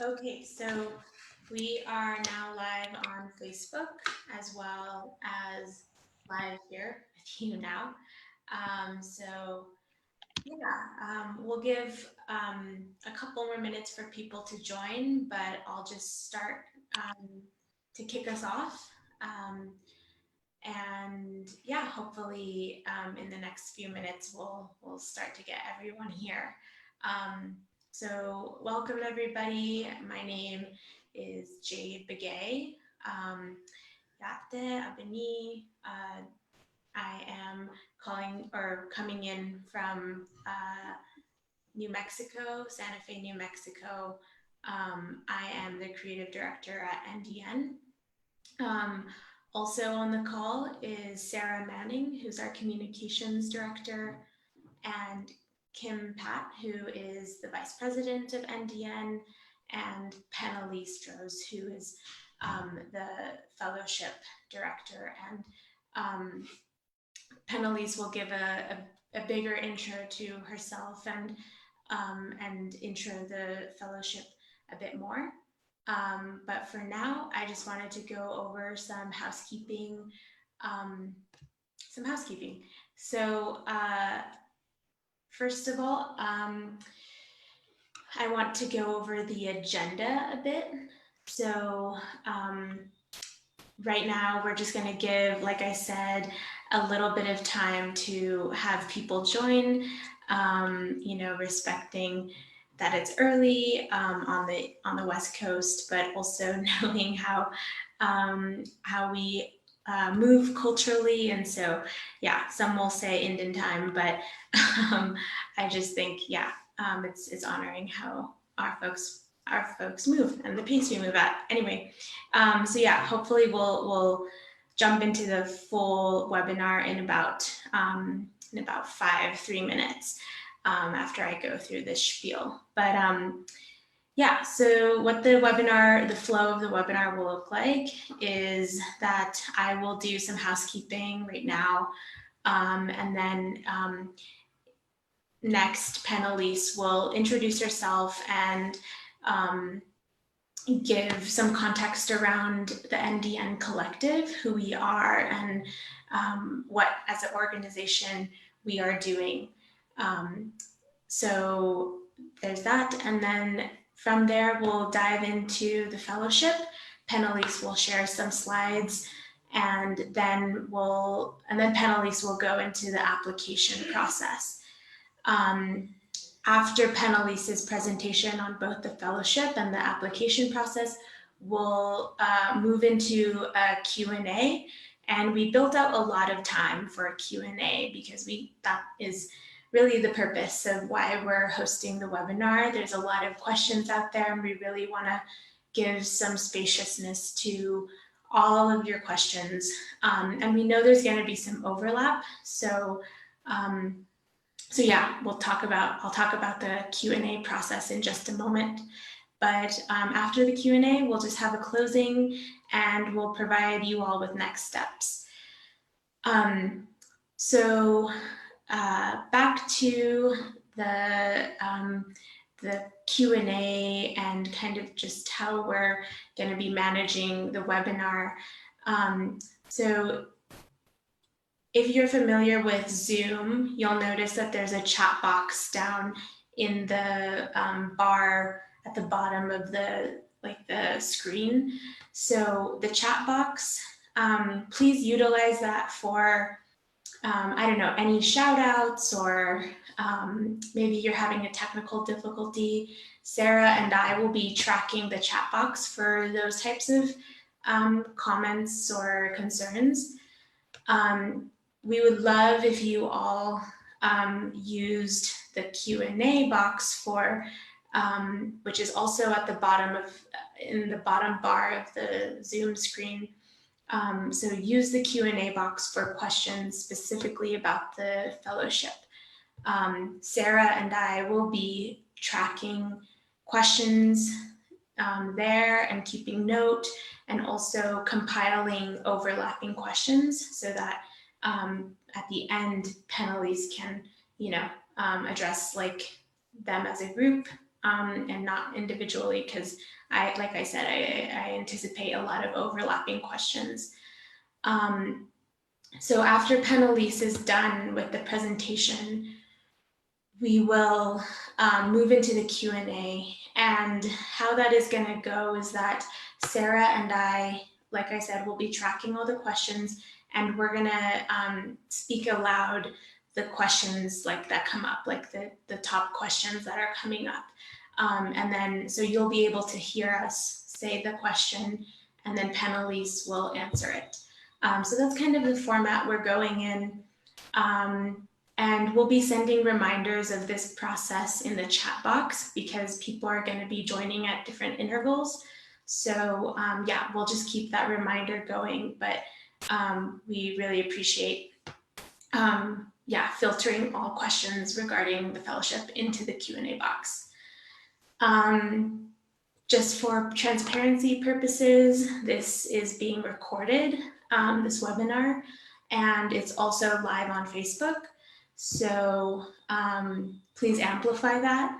Okay, so we are now live on Facebook as well as live here with you now. We'll give a couple more minutes for people to join, but I'll just start to kick us off. Hopefully in the next few minutes we'll start to get everyone here. So welcome everybody. My name is Jade Begay. Yate Abini. I am coming in from New Mexico, Santa Fe, New Mexico. I am the creative director at NDN. Also on the call is Sarah Manning, who's our communications director, and Kim Pat, who is the vice president of NDN, and Penalized, who is the fellowship director. And Penalized will give a bigger intro to herself and intro the fellowship a bit more. But for now, I just wanted to go over some housekeeping. So first of all, I want to go over the agenda a bit. So right now, we're just going to give, like I said, a little bit of time to have people join, respecting that it's early on the West Coast, but also knowing how we move culturally. And so, yeah, some will say Indian time, but I just think, it's honoring how our folks move and the pace we move at. Anyway, hopefully we'll jump into the full webinar in about 3 minutes after I go through this spiel. But so what the flow of the webinar will look like is that I will do some housekeeping right now, and then next, Penalized will introduce herself and give some context around the NDN collective, who we are, and what as an organization we are doing. So there's that, and then from there we'll dive into the fellowship. Penalized will share some slides, and then Penalized will go into the application process. After Penalized's presentation on both the fellowship and the application process, we'll move into a Q&A, and we built out a lot of time for a Q&A because that is really the purpose of why we're hosting the webinar. There's a lot of questions out there, and we really want to give some spaciousness to all of your questions. And we know there's going to be some overlap, so I'll talk about the Q&A process in just a moment. But after the Q&A, we'll just have a closing, and we'll provide you all with next steps. Back to the Q&A and kind of just how we're going to be managing the webinar. So if you're familiar with Zoom, you'll notice that there's a chat box down in the bar at the bottom of the screen. So the chat box, please utilize that for, any shout outs, or maybe you're having a technical difficulty. Sarah and I will be tracking the chat box for those types of comments or concerns. We would love if you all used the Q&A box for which is also at the bottom in the bottom bar of the Zoom screen. So use the Q&A box for questions specifically about the fellowship. Sarah and I will be tracking questions there and keeping note, and also compiling overlapping questions so that at the end, Penalized can, address them as a group and not individually, because like I said, I anticipate a lot of overlapping questions. So after Penalized is done with the presentation, we will move into the Q&A, and how that is going to go is that Sarah and I, like I said, will be tracking all the questions, and we're going to speak aloud the questions that come up, the top questions that are coming up. And then, so you'll be able to hear us say the question, and then Penalized will answer it. So that's kind of the format we're going in. And we'll be sending reminders of this process in the chat box because people are going to be joining at different intervals. So yeah, we'll just keep that reminder going, but we really appreciate filtering all questions regarding the fellowship into the Q&A box. Just for transparency purposes, this is being recorded, this webinar, and it's also live on Facebook. So please amplify that.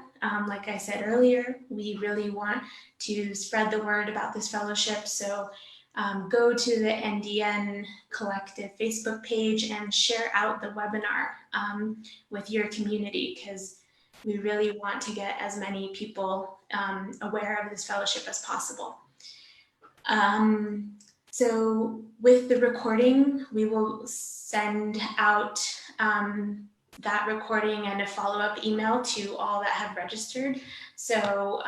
Like I said earlier, we really want to spread the word about this fellowship. So go to the NDN Collective Facebook page and share out the webinar with your community, because we really want to get as many people aware of this fellowship as possible. So with the recording, we will send out that recording and a follow-up email to all that have registered. So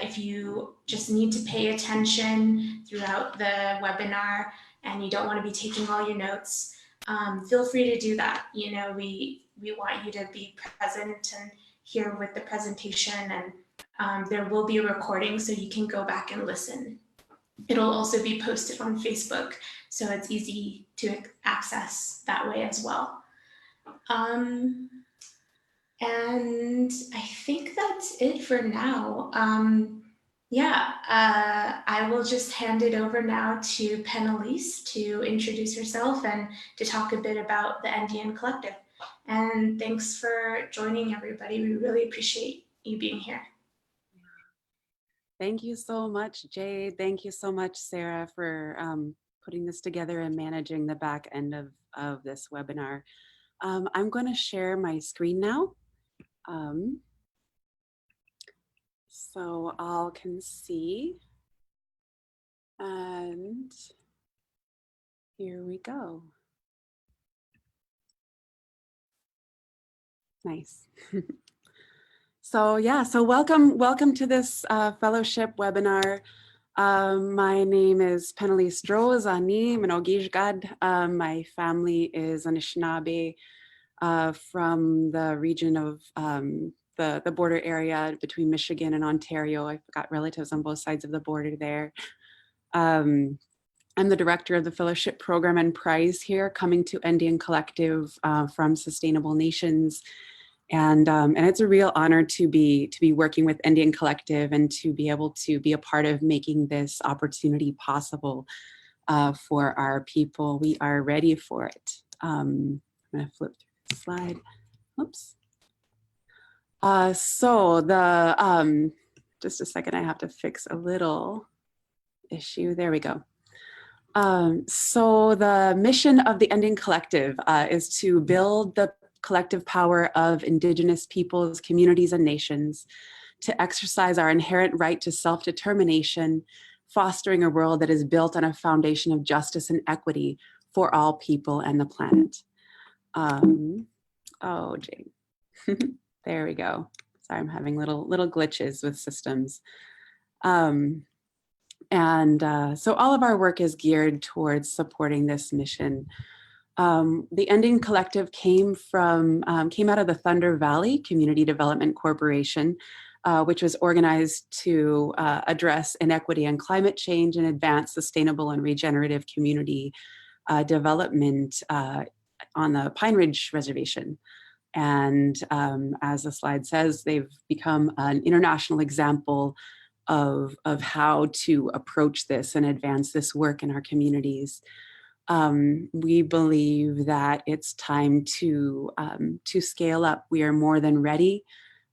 if you just need to pay attention throughout the webinar and you don't want to be taking all your notes, feel free to do that. We want you to be present and here with the presentation, and there will be a recording so you can go back and listen. It'll also be posted on Facebook, so it's easy to access that way as well. And I think that's it for now. I will just hand it over now to Penalized to introduce herself and to talk a bit about the NDN Collective. And thanks for joining, everybody. We really appreciate you being here. Thank you so much, Jade. Thank you so much, Sarah, for putting this together and managing the back end of this webinar. I'm going to share my screen now. So all can see. And here we go. Nice. So welcome to this fellowship webinar. My name is Penalized Ani Minogishgad. My family is Anishinaabe from the region of the border area between Michigan and Ontario. I've got relatives on both sides of the border there. I'm the director of the fellowship program and prize here, coming to NDN Collective from Sustainable Nations. And it's a real honor to be working with NDN Collective and to be able to be a part of making this opportunity possible for our people. We are ready for it. I'm going to flip through the slide. Oops. Just a second, I have to fix a little issue. There we go. So the mission of the NDN Collective is to build the collective power of Indigenous peoples, communities, and nations to exercise our inherent right to self-determination, fostering a world that is built on a foundation of justice and equity for all people and the planet. Oh, Jane. There we go. Sorry, I'm having little glitches with systems. So all of our work is geared towards supporting this mission. The NDN Collective came out of the Thunder Valley Community Development Corporation, which was organized to address inequity and climate change and advance sustainable and regenerative community development on the Pine Ridge Reservation. And as the slide says, they've become an international example of how to approach this and advance this work in our communities. We believe that it's time to scale up. We are more than ready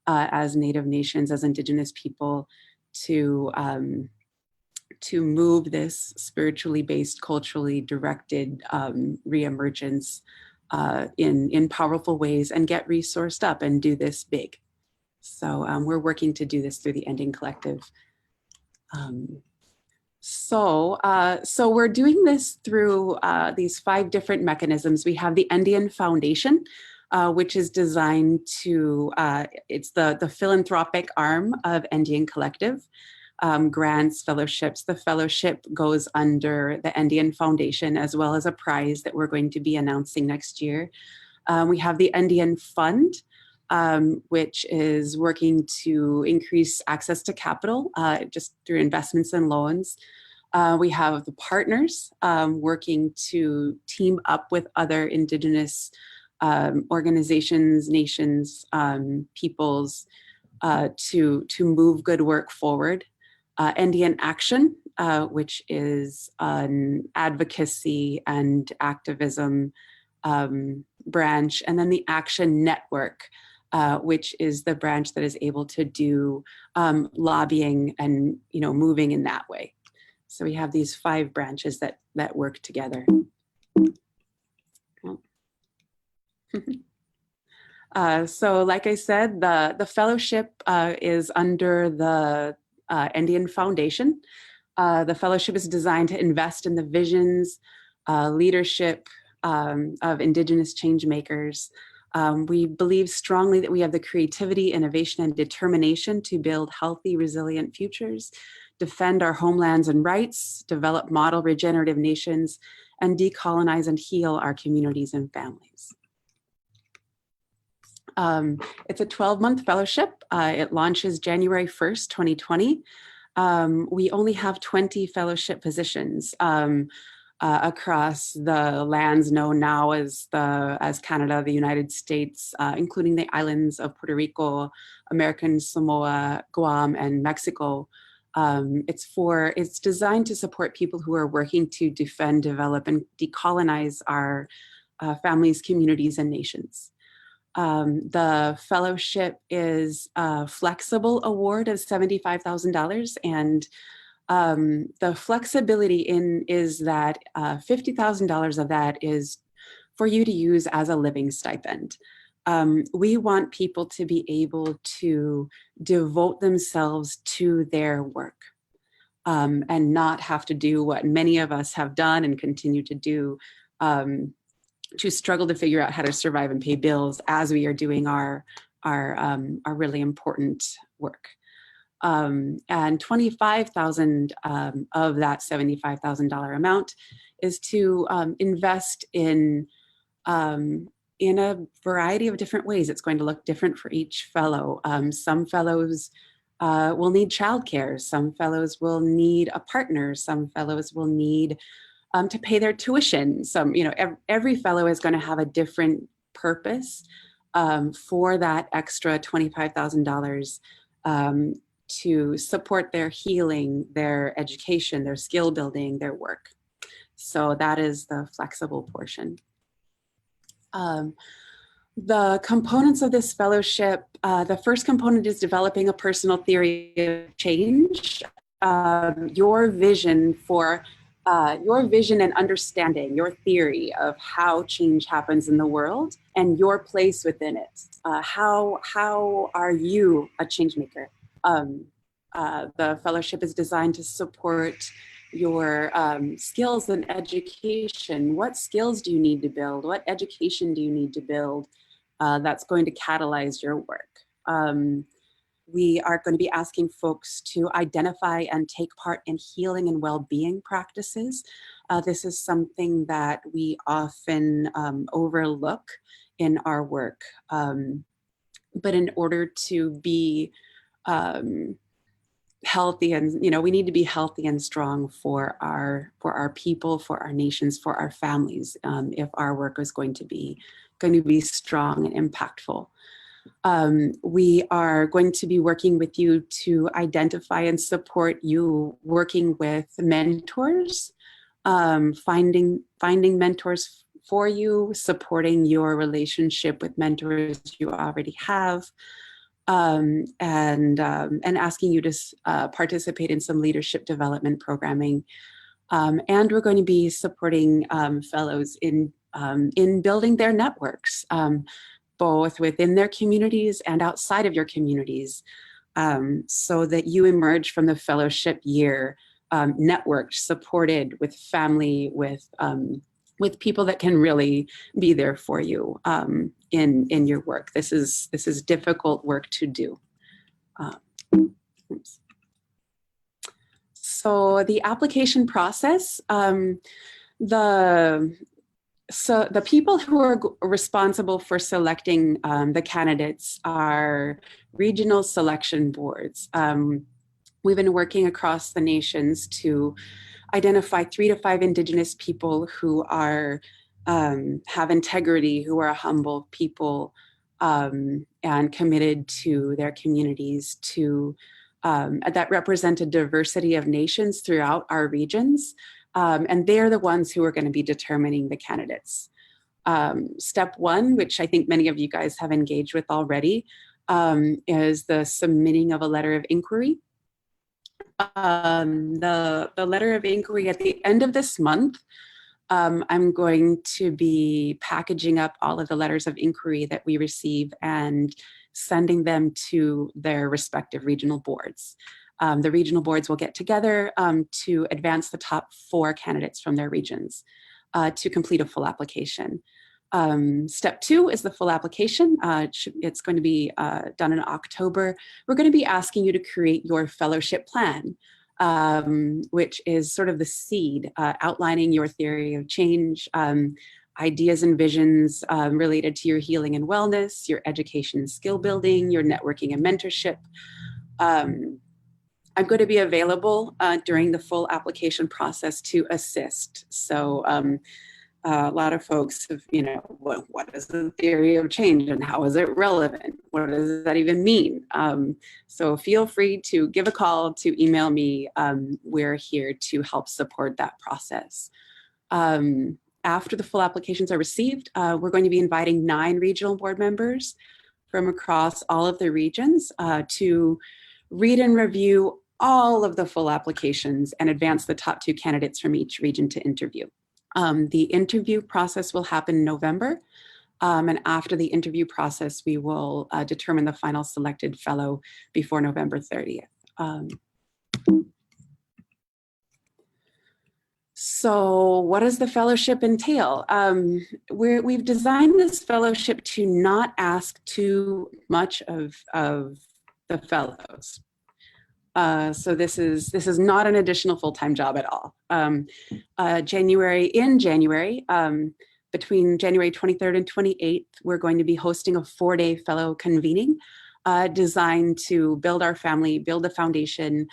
as Native nations, as Indigenous people, to move this spiritually based, culturally directed reemergence in powerful ways and get resourced up and do this big. So we're working to do this through the NDN Collective. So we're doing this through these 5 different mechanisms. We have the NDN Foundation, which is designed to, it's the philanthropic arm of NDN Collective, grants, fellowships. The fellowship goes under the NDN Foundation, as well as a prize that we're going to be announcing next year. We have the NDN Fund, which is working to increase access to capital just through investments and loans. We have the partners working to team up with other Indigenous organizations, nations, peoples to move good work forward. NDN Action, which is an advocacy and activism branch, and then the Action Network, which is the branch that is able to do lobbying and moving in that way. So we have these 5 branches that work together. So like I said, the fellowship is under the NDN Foundation. The fellowship is designed to invest in the visions, leadership of Indigenous changemakers. We believe strongly that we have the creativity, innovation, and determination to build healthy, resilient futures, defend our homelands and rights, develop model regenerative nations, and decolonize and heal our communities and families. It's a 12-month fellowship. It launches January 1st, 2020. We only have 20 fellowship positions across the lands known now as Canada, the United States, including the islands of Puerto Rico, American Samoa, Guam, and Mexico. It's designed to support people who are working to defend, develop, and decolonize our families, communities, and nations. The fellowship is a flexible award of $75,000, and the flexibility is that $50,000 of that is for you to use as a living stipend. We want people to be able to devote themselves to their work and not have to do what many of us have done and continue to do, to struggle to figure out how to survive and pay bills as we are doing our really important work. And $25,000 of that $75,000 amount is to invest in a variety of different ways. It's going to look different for each fellow. Some fellows will need childcare. Some fellows will need a partner. Some fellows will need to pay their tuition. Every fellow is going to have a different purpose for that extra $25,000 to support their healing, their education, their skill building, their work. So that is the flexible portion. The components of this fellowship, the first component is developing a personal theory of change. Your vision and understanding, your theory of how change happens in the world and your place within it. How are you a change maker? The fellowship is designed to support your skills and education. What skills do you need to build? What education do you need to build that's going to catalyze your work? We are going to be asking folks to identify and take part in healing and well-being practices. This is something that we often overlook in our work. But in order to be healthy, and we need to be healthy and strong for our people, for our nations, for our families, if our work is going to be strong and impactful. We are going to be working with you to identify and support you working with mentors, finding mentors for you, supporting your relationship with mentors you already have, and asking you to participate in some leadership development programming. And we're going to be supporting fellows in building their networks, both within their communities and outside of your communities, so that you emerge from the fellowship year networked, supported, with family, with people that can really be there for you in your work. This is difficult work to do. So the application process, so the people who are responsible for selecting the candidates are regional selection boards. We've been working across the nations to identify 3 to 5 Indigenous people who are have integrity, who are humble people, and committed to their communities, that represent a diversity of nations throughout our regions. And they're the ones who are going to be determining the candidates. Step 1, which I think many of you guys have engaged with already, is the submitting of a letter of inquiry. The letter of inquiry at the end of this month, I'm going to be packaging up all of the letters of inquiry that we receive and sending them to their respective regional boards. The regional boards will get together to advance the top 4 candidates from their regions to complete a full application. Step 2 is the full application. It's going to be done in October. We're going to be asking you to create your fellowship plan, which is sort of the seed, outlining your theory of change, ideas and visions related to your healing and wellness, your education and skill building, your networking and mentorship. I'm going to be available during the full application process to assist. So a lot of folks have, what is the theory of change and how is it relevant? What does that even mean? So feel free to give a call, to email me. We're here to help support that process. After the full applications are received, we're going to be inviting 9 regional board members from across all of the regions to read and review all of the full applications and advance the top 2 candidates from each region to interview. The interview process will happen in November, and after the interview process, we will determine the final selected fellow before November 30th. So what does the fellowship entail? We've designed this fellowship to not ask too much of the fellows. So this is not an additional full-time job at all. January, between January 23rd and 28th, we're going to be hosting a 4-day fellow convening designed to build our family, build the foundation,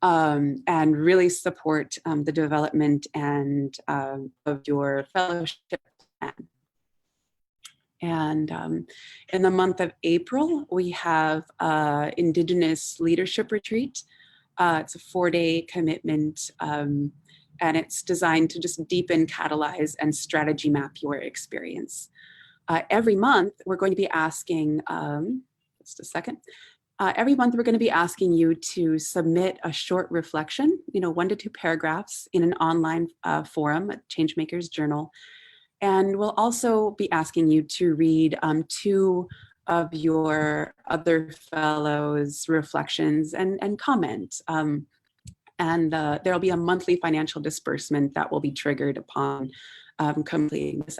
and really support the development and of your fellowship plan. And in the month of April, we have Indigenous Leadership Retreat. It's a 4-day commitment, and it's designed to just deepen, catalyze, and strategy map your experience. Every month, we're going to be asking, just a second. Every month, we're going to be asking you to submit a short reflection, 1 to 2 paragraphs in an online forum at Changemakers Journal. And we'll also be asking you to read 2 of your other fellows' reflections and comment. And there'll be a monthly financial disbursement that will be triggered upon completing the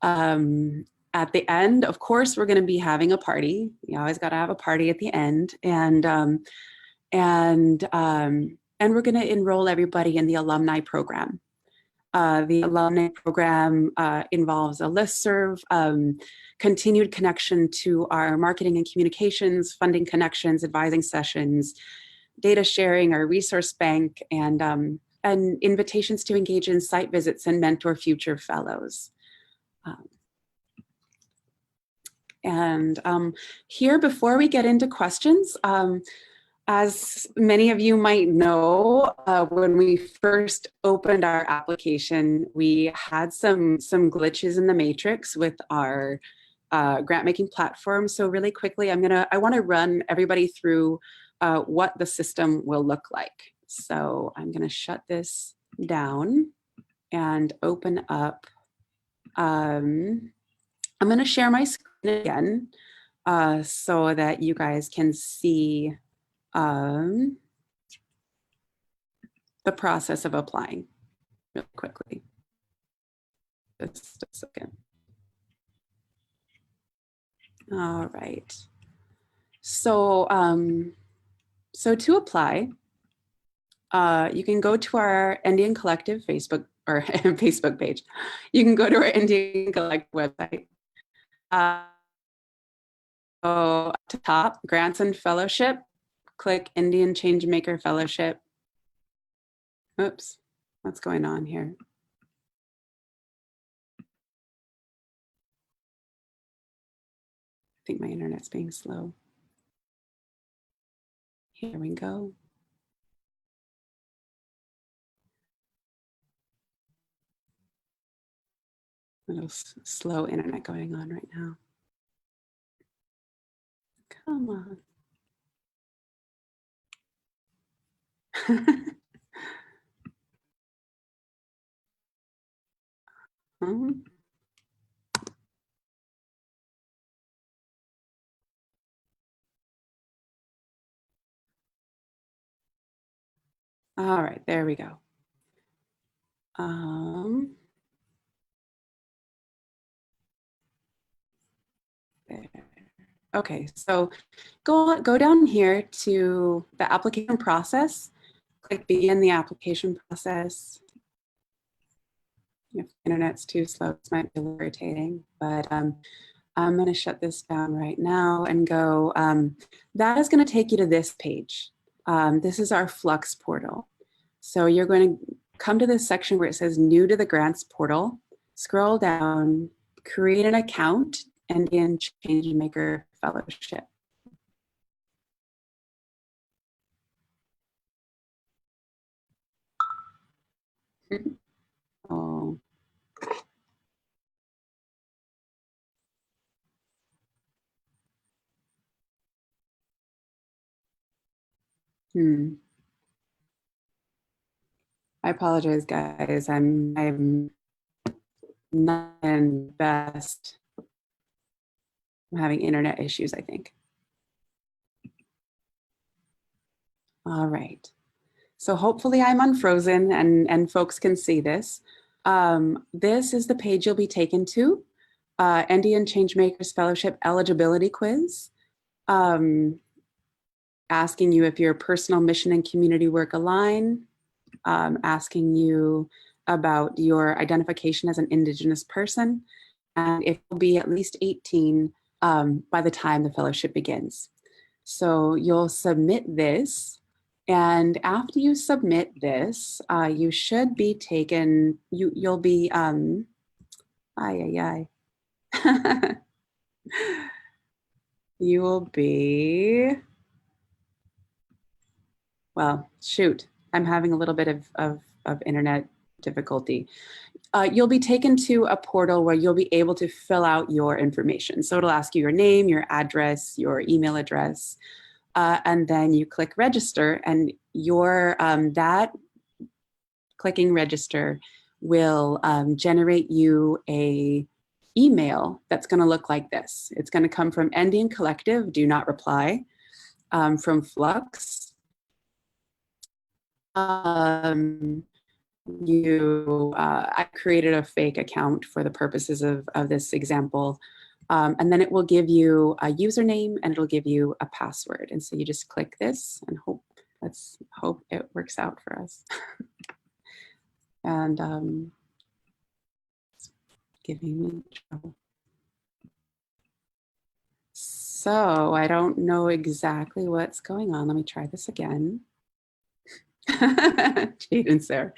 session. at the end, of course, we're going to be having a party. You always got to have a party at the end, and we're going to enroll everybody in the alumni program. The alumni program involves a listserv, continued connection to our marketing and communications, funding connections, advising sessions, data sharing, our resource bank, and invitations to engage in site visits and mentor future fellows. Here, before we get into questions, as many of you might know, when we first opened our application, we had some glitches in the matrix with our grant making platform. So really quickly, I want to run everybody through what the system will look like. So I'm going to shut this down and open up. I'm going to share my screen again so that you guys can see the process of applying really quickly. Just a second. All right. So, so to apply, you can go to our Andean Collective Facebook or Facebook page. You can go to our Andean Collective website. Go to top, Grants and Fellowship, click NDN Changemaker Fellowship. Oops, what's going on here? I think my internet's being slow. Here we go. A little slow internet going on right now. Come on. All right, there we go. There. Okay, so go down here to the application process. Click begin the application process. If the internet's too slow, this might be irritating, but I'm going to shut this down right now and go. That is going to take you to this page. This is our Flux portal. So you're going to come to this section where it says new to the grants portal, scroll down, create an account, and in Changemaker Fellowship. Oh. I apologize, guys. I'm not in best. I'm having internet issues, I think. All right. So hopefully I'm unfrozen and folks can see this. This is the page you'll be taken to, NDN Changemakers Fellowship Eligibility Quiz, asking you if your personal mission and community work align, asking you about your identification as an Indigenous person, and if you'll be at least 18 by the time the fellowship begins. So you'll submit this, and after you submit this, you should be taken, you'll be, you will be, well, shoot, I'm having a little bit of internet difficulty. You'll be taken to a portal where you'll be able to fill out your information. So it'll ask you your name, your address, your email address, and then you click register, and your that clicking register will generate you a email that's going to look like this. It's going to come from Andean Collective, do not reply, from Flux. I created a fake account for the purposes of this example. And then it will give you a username and it'll give you a password. And so you just click this and let's hope it works out for us. And it's giving me trouble. So I don't know exactly what's going on. Let me try this again. Jade and Sarah.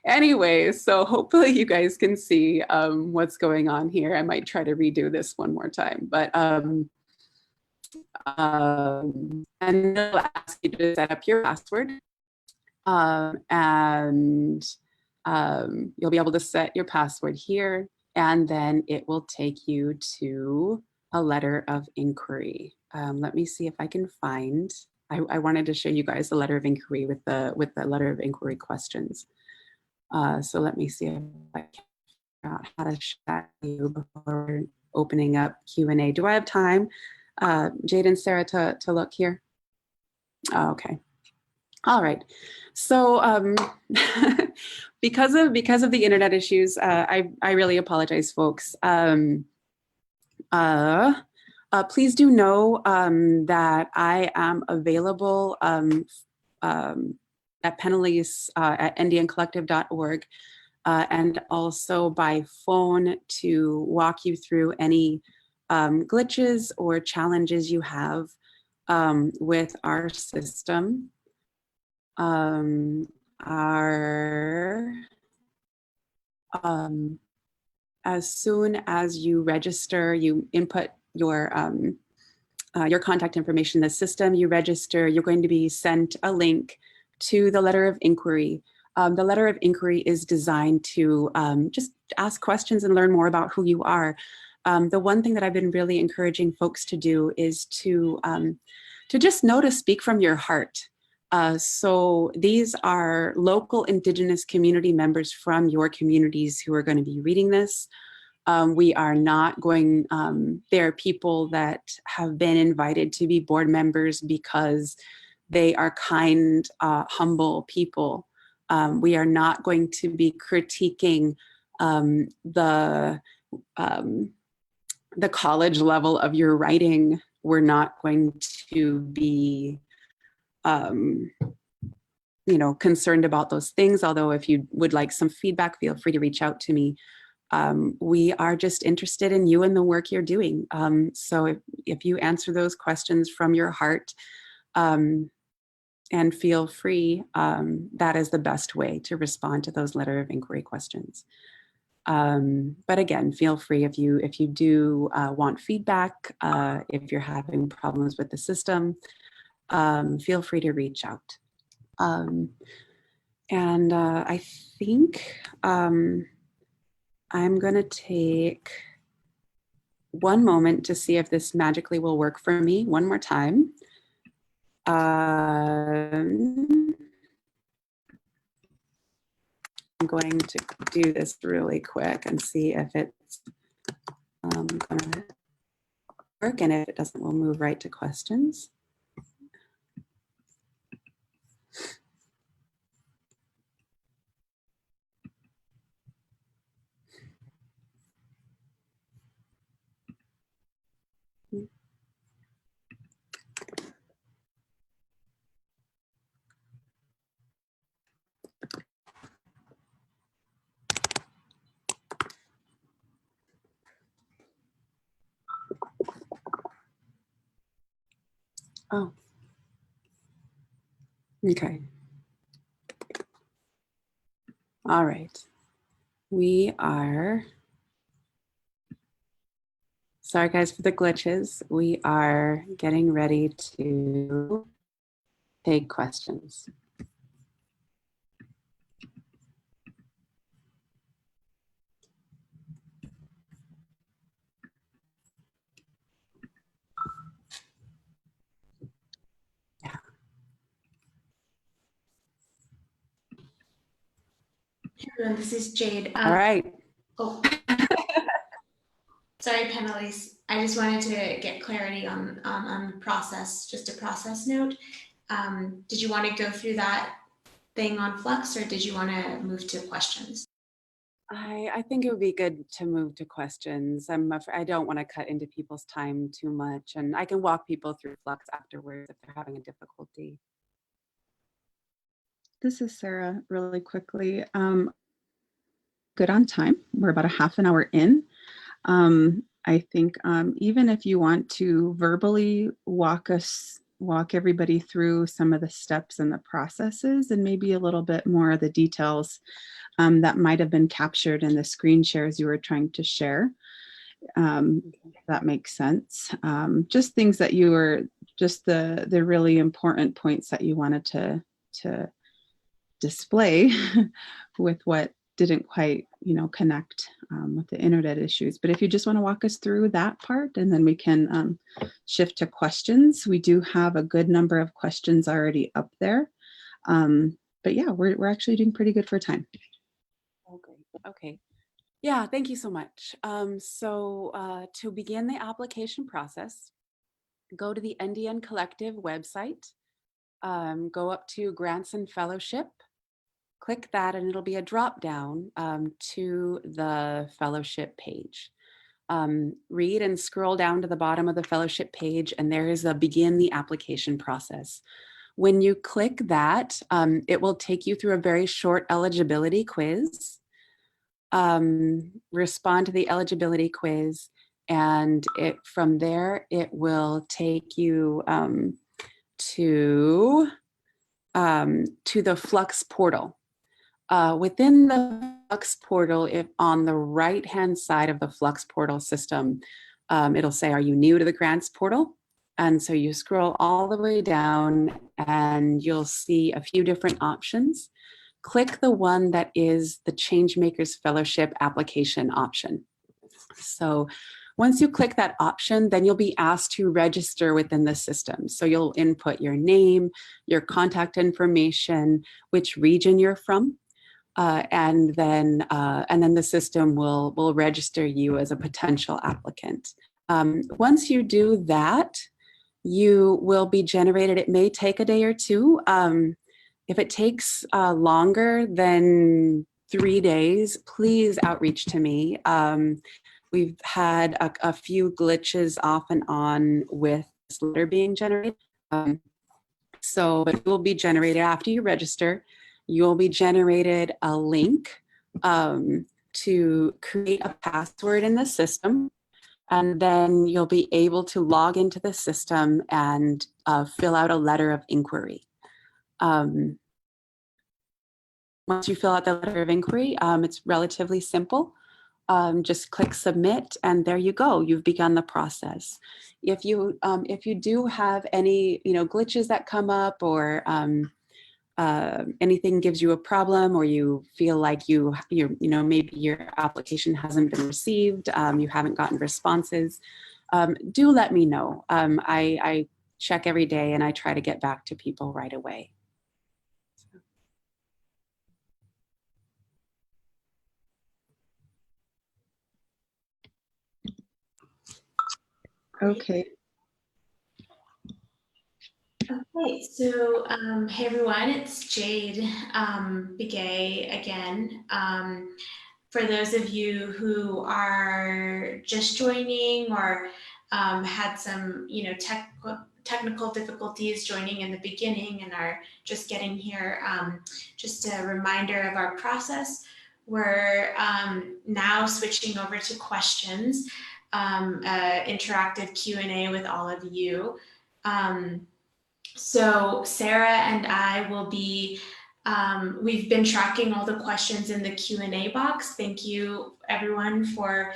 Anyway, so hopefully you guys can see what's going on here. I might try to redo this one more time, but and it'll ask you to set up your password, and you'll be able to set your password here, and then it will take you to a letter of inquiry. Let me see if I can find. I wanted to show you guys the letter of inquiry with the letter of inquiry questions. So let me see if I can figure out how to chat you before opening up Q&A. Do I have time, Jade and Sarah, to look here? Oh, okay. All right. So because of the internet issues, I really apologize, folks. Please do know that I am available at Penalized at NDNcollective.org and also by phone to walk you through any glitches or challenges you have with our system. As soon as you register, you input your contact information in the system, you register, you're going to be sent a link to the letter of inquiry. The letter of inquiry is designed to just ask questions and learn more about who you are. The one thing that I've been really encouraging folks to do is to just know to speak from your heart. So these are local Indigenous community members from your communities who are going to be reading this. We are not going, there are people that have been invited to be board members because they are kind, humble people. We are not going to be critiquing the college level of your writing. We're not going to be concerned about those things. Although if you would like some feedback, feel free to reach out to me. We are just interested in you and the work you're doing. So if you answer those questions from your heart and feel free, that is the best way to respond to those letter of inquiry questions. But again, feel free if you do want feedback, if you're having problems with the system, feel free to reach out. And I think I'm going to take one moment to see if this magically will work for me one more time. I'm going to do this really quick and see if it's going to work, and if it doesn't, we'll move right to questions. Oh, okay. All right. We are, sorry guys for the glitches. We are getting ready to take questions. Hey everyone, this is Jade. All right. Oh, sorry, Penalized. I just wanted to get clarity on the process, just a process note. Did you want to go through that thing on Flux, or did you want to move to questions? I think it would be good to move to questions. I don't want to cut into people's time too much, and I can walk people through Flux afterwards if they're having a difficulty. This is Sarah really quickly. Good on time. We're about a half an hour in. I think even if you want to verbally walk everybody through some of the steps and the processes and maybe a little bit more of the details that might have been captured in the screen shares you were trying to share. If that makes sense. Just things that you were, just the really important points that you wanted to display with what didn't quite, connect with the internet issues. But if you just want to walk us through that part, and then we can shift to questions. We do have a good number of questions already up there. But yeah, we're actually doing pretty good for time. Oh, great. Okay. Yeah, thank you so much. So to begin the application process, go to the NDN Collective website, go up to Grants and Fellowship, click that, and it'll be a drop down to the fellowship page. Read and scroll down to the bottom of the fellowship page, and there is a begin the application process. When you click that, it will take you through a very short eligibility quiz. Respond to the eligibility quiz, and from there it will take you to the Flux portal. Within the Flux portal, if on the right-hand side of the Flux portal system, it'll say, "Are you new to the grants portal?" And so you scroll all the way down and you'll see a few different options. Click the one that is the Changemakers Fellowship application option. So once you click that option, then you'll be asked to register within the system. So you'll input your name, your contact information, which region you're from, and then the system will register you as a potential applicant. Once you do that, you will be generated. It may take a day or two. If it takes longer than 3 days, please outreach to me. We've had a few glitches off and on with this letter being generated. So it will be generated after you register. You'll be generated a link to create a password in the system. And then you'll be able to log into the system and fill out a letter of inquiry. Once you fill out the letter of inquiry, it's relatively simple. Just click submit, and there you go. You've begun the process. If you do have any glitches that come up, or anything gives you a problem, or you feel like maybe your application hasn't been received, you haven't gotten responses, do let me know. I check every day and I try to get back to people right away. Okay. Okay, so hey everyone, it's Jade Begay again. For those of you who are just joining or had some technical difficulties joining in the beginning and are just getting here, just a reminder of our process. We're now switching over to questions, interactive Q&A with all of you. So Sarah and I will be, we've been tracking all the questions in the Q&A box. Thank you everyone for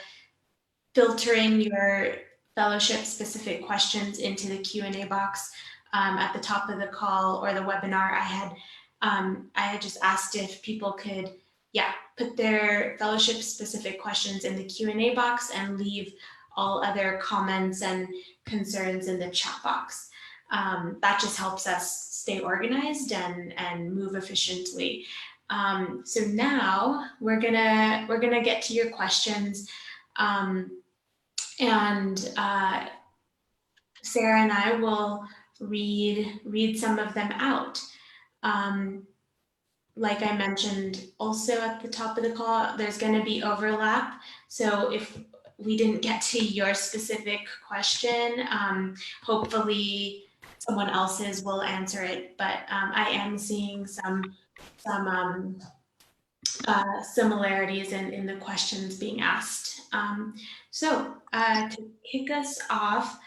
filtering your fellowship specific questions into the Q&A box. At the top of the call or the webinar, I had just asked if people could, put their fellowship specific questions in the Q&A box and leave all other comments and concerns in the chat box. That just helps us stay organized and move efficiently. So now we're gonna get to your questions, and Sarah and I will read some of them out. like I mentioned also at the top of the call, there's going to be overlap. So if we didn't get to your specific question, hopefully someone else's will answer it. But I am seeing some similarities in the questions being asked. So to kick us off,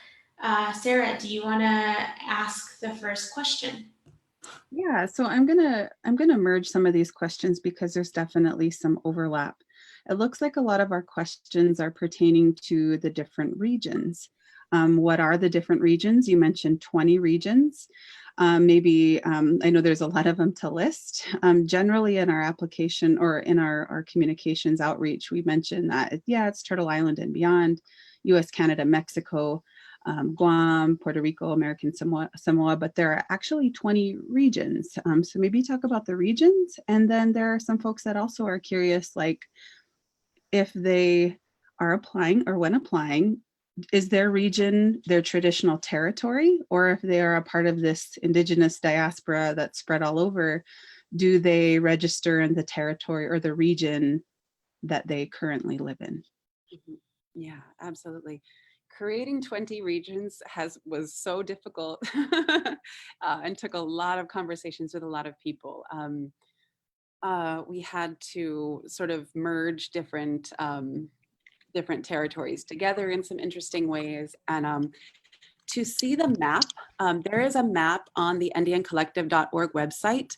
Sarah, do you want to ask the first question? Yeah, so I'm gonna merge some of these questions because there's definitely some overlap. It looks like a lot of our questions are pertaining to the different regions. What are the different regions? You mentioned 20 regions. I know there's a lot of them to list. Generally in our application or in our communications outreach, we mentioned that, yeah, it's Turtle Island and beyond, US, Canada, Mexico, Guam, Puerto Rico, American Samoa, but there are actually 20 regions. So maybe talk about the regions. And then there are some folks that also are curious, like if they are applying or when applying, is their region their traditional territory? Or if they are a part of this indigenous diaspora that's spread all over, do they register in the territory or the region that they currently live in? Yeah, absolutely. Creating 20 regions was so difficult and took a lot of conversations with a lot of people. We had to sort of merge different territories together in some interesting ways. And to see the map, there is a map on the NDNcollective.org website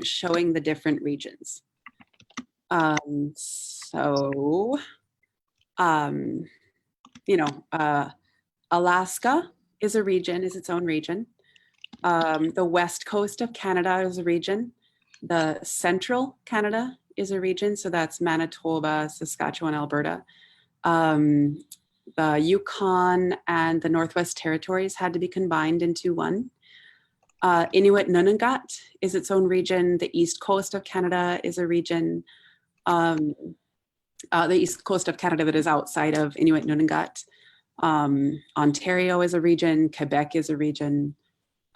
showing the different regions. Alaska is its own region. The west coast of Canada is a region. The central Canada is a region. So that's Manitoba, Saskatchewan, Alberta. The Yukon and the Northwest Territories had to be combined into one. Inuit Nunangat is its own region. The east coast of Canada is a region. The east coast of Canada that is outside of Inuit Nunangat. Ontario is a region. Quebec is a region.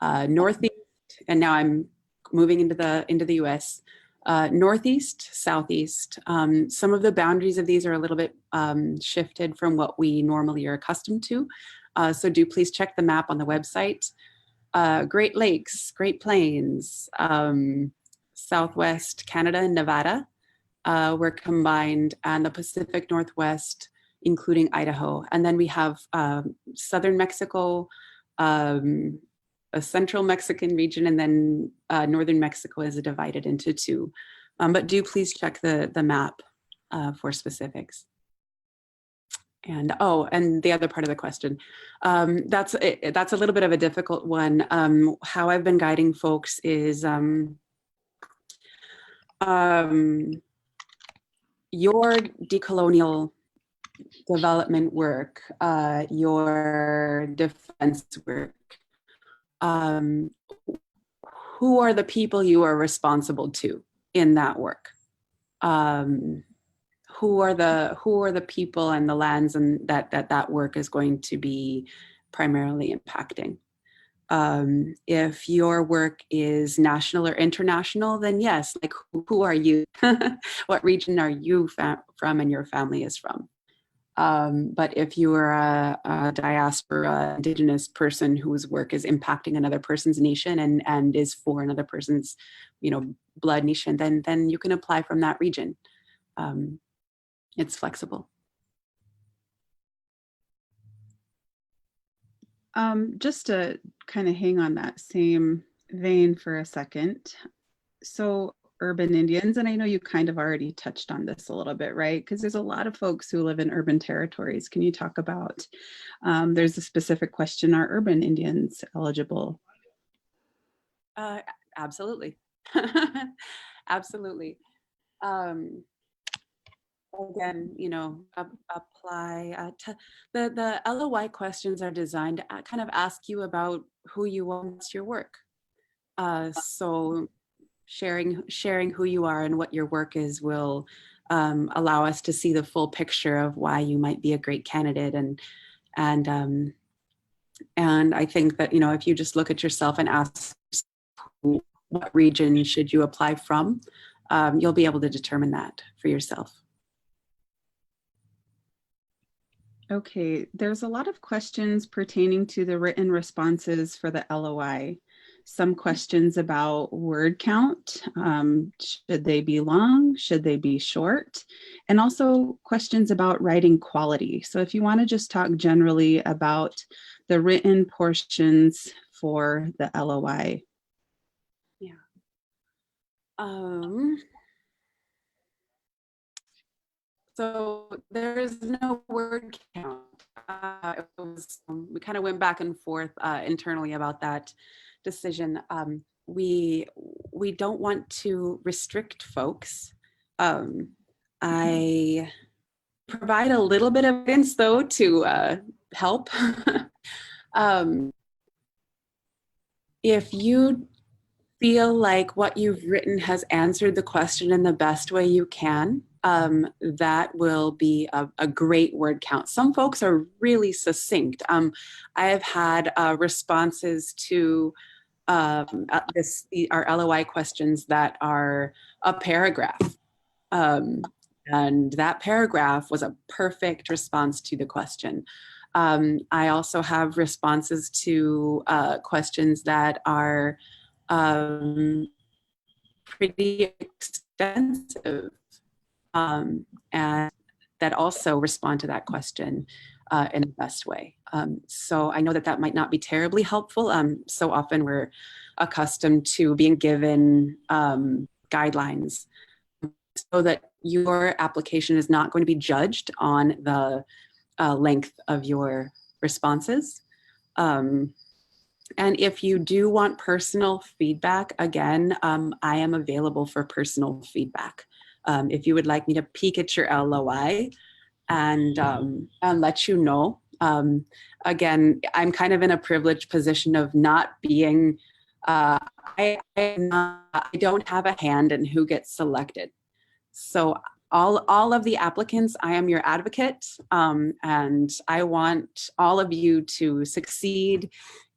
Northeast, and now I'm moving into the US. Northeast, Southeast. Some of the boundaries of these are a little bit shifted from what we normally are accustomed to. So do please check the map on the website. Great Lakes, Great Plains, Southwest Canada and Nevada were combined, and the Pacific Northwest, including Idaho. And then we have Southern Mexico, a central Mexican region, and then Northern Mexico is divided into two. But do please check the map for specifics. And the other part of the question, that's a little bit of a difficult one. How I've been guiding folks is your decolonial development work, your defense work, who are the people you are responsible to in that work? Who are the people and the lands and that work is going to be primarily impacting? If your work is national or international, then yes, like who are you? What region are you from and your family is from? But if you are a diaspora, indigenous person whose work is impacting another person's nation and is for another person's, blood nation, then you can apply from that region. It's flexible. Just to kind of hang on that same vein for a second. So urban Indians, and I know you kind of already touched on this a little bit, right? Because there's a lot of folks who live in urban territories. Can you talk about, there's a specific question, are urban Indians eligible? Absolutely. Absolutely. Again, apply to the LOI questions are designed to kind of ask you about who you want your work. So sharing who you are and what your work is will allow us to see the full picture of why you might be a great candidate. And I think that, if you just look at yourself and ask what region should you apply from, you'll be able to determine that for yourself. Okay, there's a lot of questions pertaining to the written responses for the LOI. Some questions about word count. Should they be long? Should they be short? And also questions about writing quality. So if you want to just talk generally about the written portions for the LOI. Yeah. So there's no word count. We kind of went back and forth internally about that decision. We don't want to restrict folks. I provide a little bit of guidance though to help. If you feel like what you've written has answered the question in the best way you can, that will be a great word count. Some folks are really succinct. I have had responses to our LOI questions that are a paragraph. And that paragraph was a perfect response to the question. I also have responses to questions that are pretty extensive and that also respond to that question in the best way. So I know that might not be terribly helpful. So often we're accustomed to being given guidelines so that your application is not going to be judged on the length of your responses. And if you do want personal feedback, again, I am available for personal feedback. If you would like me to peek at your LOI and let you know. Again, I'm kind of in a privileged position of not being, I don't have a hand in who gets selected. So all of the applicants, I am your advocate, and I want all of you to succeed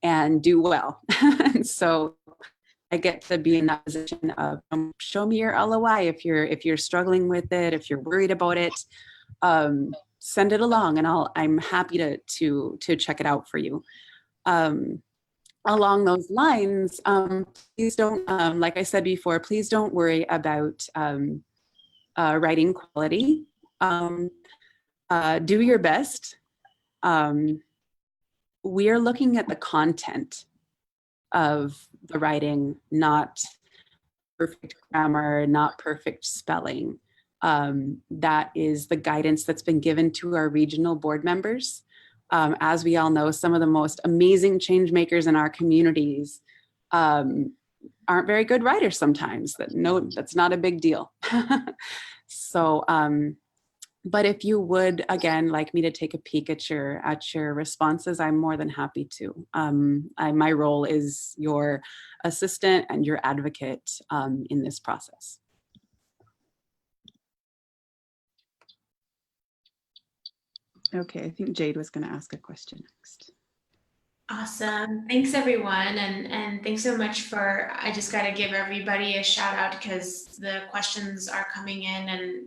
and do well. And so I get to be in that position of show me your LOI if you're struggling with it, if you're worried about it, send it along, and I'm happy to check it out for you. Along those lines, please don't, like I said before, please don't worry about writing quality. Do your best. We're looking at the content of the writing, not perfect grammar, not perfect spelling. That is the guidance that's been given to our regional board members. As we all know, some of the most amazing change makers in our communities aren't very good writers sometimes. That's not a big deal. So, but if you would, again, like me to take a peek at your responses, I'm more than happy to. My role is your assistant and your advocate in this process. Okay, I think Jade was going to ask a question next. Awesome. Thanks, everyone. And thanks so much for, I just got to give everybody a shout out because the questions are coming in and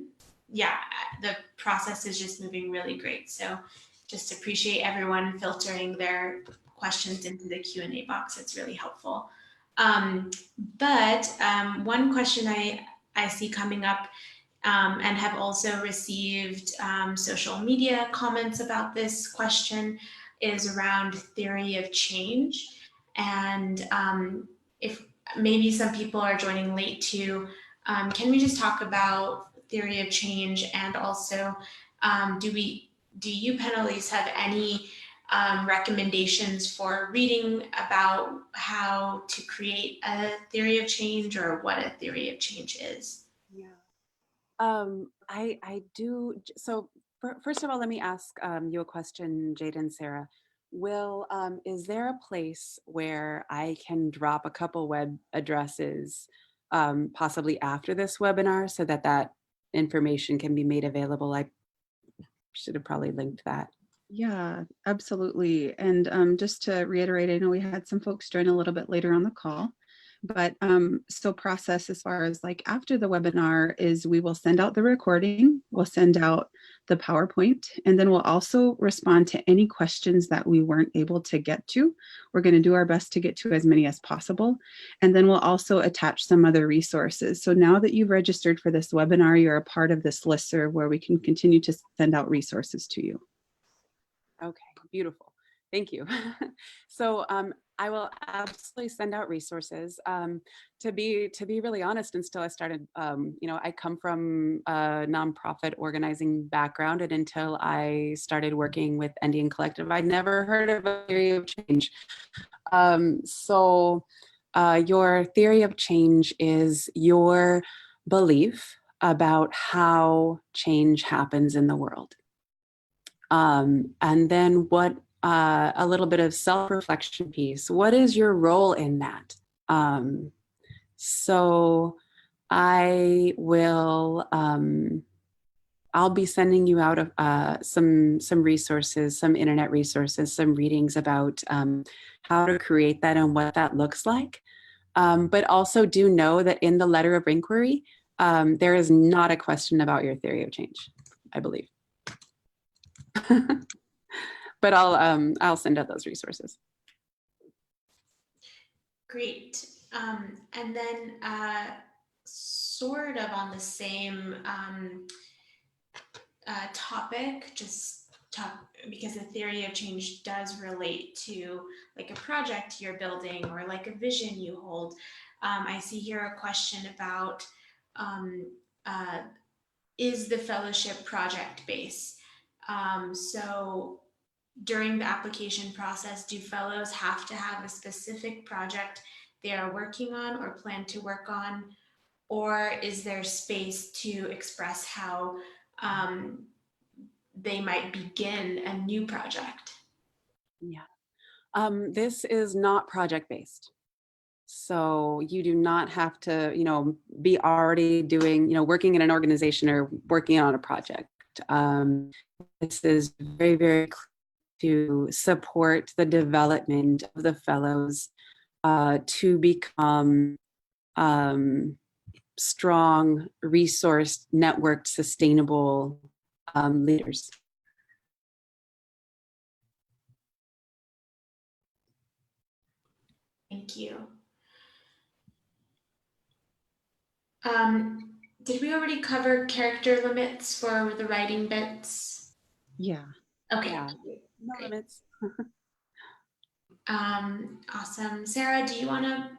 yeah, the process is just moving really great. So just appreciate everyone filtering their questions into the Q&A box. It's really helpful. But one question I see coming up and have also received social media comments about this question is around theory of change. And if maybe some people are joining late too, can we just talk about theory of change, and also do you Penalized have any recommendations for reading about how to create a theory of change or what a theory of change is? Yeah. I do. So first of all, let me ask you a question, Jade and Sarah. Is there a place where I can drop a couple web addresses possibly after this webinar so that information can be made available? I should have probably linked that. Yeah, absolutely. And just to reiterate, I know we had some folks join a little bit later on the call, But so process as far as like after the webinar is we will send out the recording, we'll send out the PowerPoint, and then we'll also respond to any questions that we weren't able to get to. We're going to do our best to get to as many as possible. And then we'll also attach some other resources. So now that you've registered for this webinar, you're a part of this listserv where we can continue to send out resources to you. Okay, beautiful. Thank you. So I will absolutely send out resources. To be really honest, until I started, I come from a nonprofit organizing background, and until I started working with Andean Collective, I'd never heard of a theory of change. Your theory of change is your belief about how change happens in the world. And then a little bit of self-reflection piece. What is your role in that? So I will, I'll be sending you out some resources, some internet resources, some readings about how to create that and what that looks like. But also do know that in the letter of inquiry, there is not a question about your theory of change, I believe. But I'll send out those resources. Great. And then sort of on the same topic, because the theory of change does relate to like a project you're building or like a vision you hold. I see here a question about is the fellowship project-based? So during the application process, do fellows have to have a specific project they are working on or plan to work on? Or is there space to express how they might begin a new project? Yeah. This is not project-based. So you do not have to, be already doing, working in an organization or working on a project. This is very, very clear to support the development of the fellows to become strong, resourced, networked, sustainable leaders. Thank you. Did we already cover character limits for the writing bits? Yeah. Okay. Yeah. No limits. Awesome. Sarah, do you want to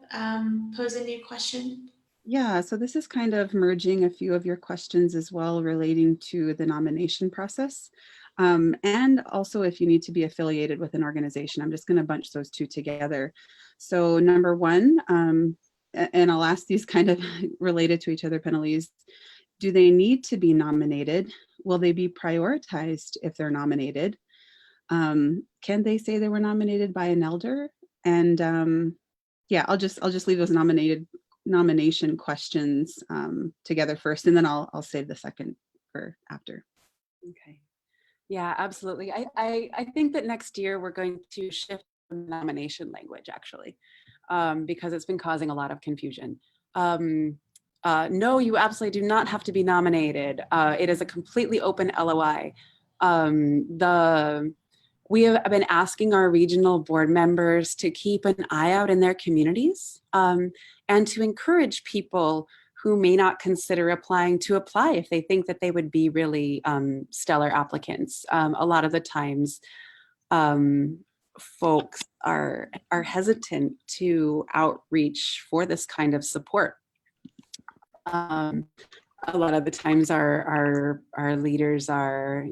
pose a new question? Yeah, so this is kind of merging a few of your questions as well relating to the nomination process. And also if you need to be affiliated with an organization, I'm just going to bunch those two together. So number one, and I'll ask these kind of related to each other, Penalized. Do they need to be nominated? Will they be prioritized if they're nominated? Can they say they were nominated by an elder? And yeah, I'll just leave those nomination questions together first, and then I'll save the second for after. Okay. Yeah, absolutely. I think that next year we're going to shift nomination language actually, because it's been causing a lot of confusion. No, you absolutely do not have to be nominated. It is a completely open LOI. We have been asking our regional board members to keep an eye out in their communities and to encourage people who may not consider applying to apply if they think that they would be really stellar applicants. A lot of the times, folks are hesitant to outreach for this kind of support. A lot of the times our leaders are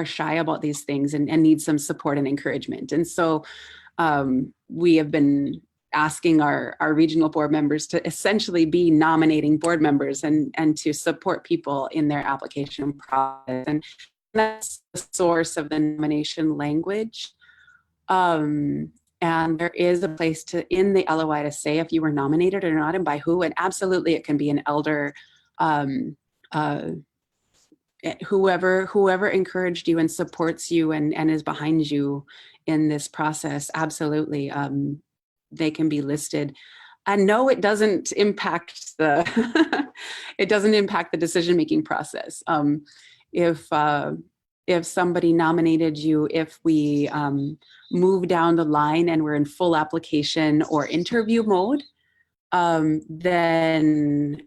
shy about these things and need some support and encouragement. And so we have been asking our regional board members to essentially be nominating board members and to support people in their application process. And that's the source of the nomination language. And there is a place in the LOI to say if you were nominated or not and by who, and absolutely it can be an elder, whoever encouraged you and supports you and is behind you in this process, absolutely, they can be listed. And no, it doesn't impact the it doesn't impact the decision-making process. If somebody nominated you, if we move down the line and we're in full application or interview mode, then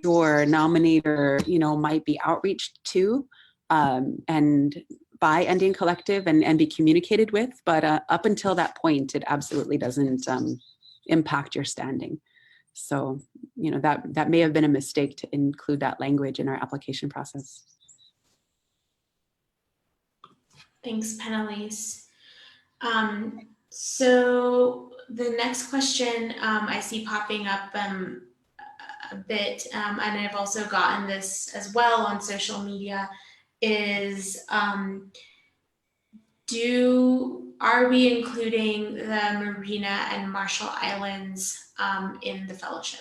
your nominator, might be outreached to and by Andean Collective and be communicated with. But up until that point, it absolutely doesn't impact your standing. So, that may have been a mistake to include that language in our application process. Thanks, Penalized. So the next question I see popping up a bit, and I've also gotten this as well on social media, is are we including the Marina and Marshall Islands in the fellowship?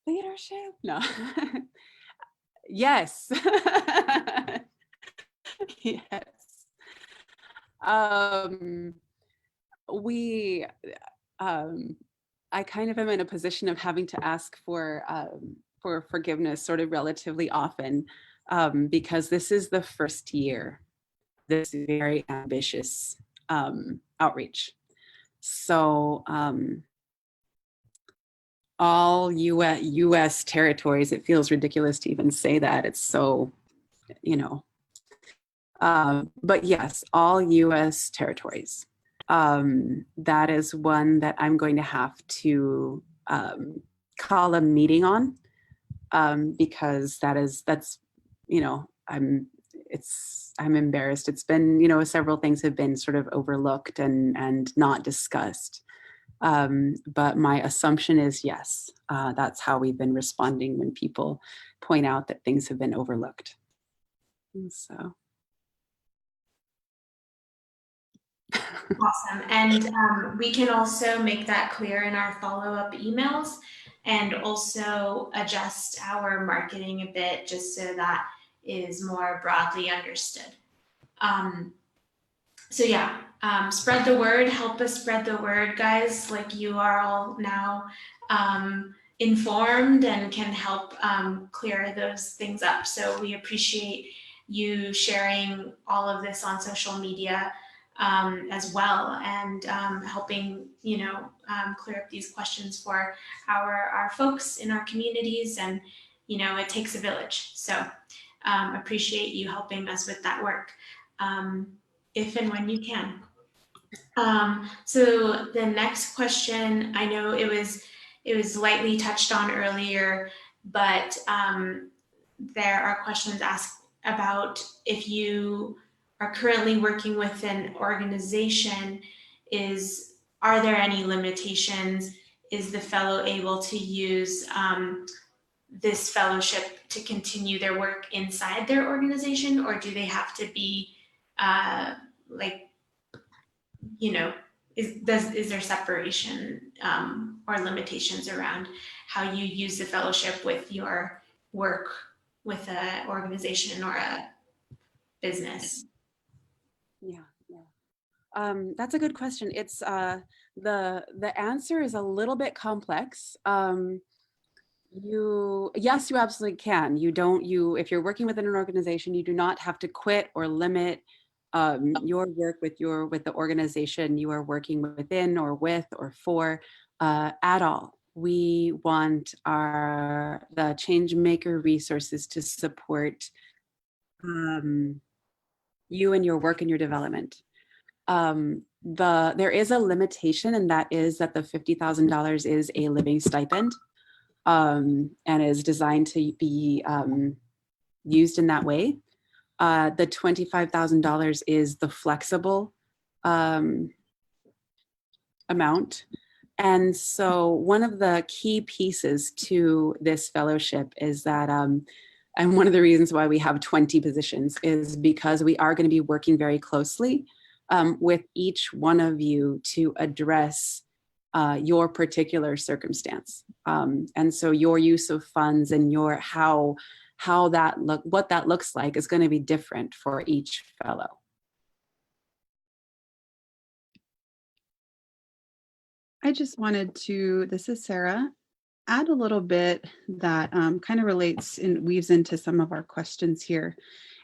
Leadership? No. Yes. Yes. I kind of am in a position of having to ask for forgiveness sort of relatively often because this is the first year, this very ambitious outreach. So all US territories, it feels ridiculous to even say that. It's so, but yes, all US territories. That is one that I'm going to have to call a meeting on because that's I'm embarrassed. It's been, several things have been sort of overlooked and not discussed. But my assumption is yes, that's how we've been responding when people point out that things have been overlooked. And so. Awesome. And we can also make that clear in our follow-up emails and also adjust our marketing a bit just so that is more broadly understood. So yeah, spread the word, help us spread the word, guys. Like, you are all now informed and can help clear those things up. So we appreciate you sharing all of this on social media as well, and helping clear up these questions for our folks in our communities. And it takes a village, so appreciate you helping us with that work if and when you can. So the next question, I know it was lightly touched on earlier, but there are questions asked about if you are currently working with an organization, are there any limitations? Is the fellow able to use this fellowship to continue their work inside their organization, or do they have to be is there separation or limitations around how you use the fellowship with your work with an organization or a business? Yeah. That's a good question. It's the answer is a little bit complex. Yes, you absolutely can. If you're working within an organization, you do not have to quit or limit your work with the organization you are working within or with or for at all. We want the Changemaker resources to support you and your work and your development. There is a limitation, and that is that the $50,000 is a living stipend and is designed to be used in that way. The $25,000 is the flexible amount. And so one of the key pieces to this fellowship is that, and one of the reasons why we have 20 positions is because we are going to be working very closely with each one of you to address your particular circumstance. And so your use of funds and what that looks like is going to be different for each fellow. I just wanted to, this is Sarah, add a little bit that kind of relates and weaves into some of our questions here.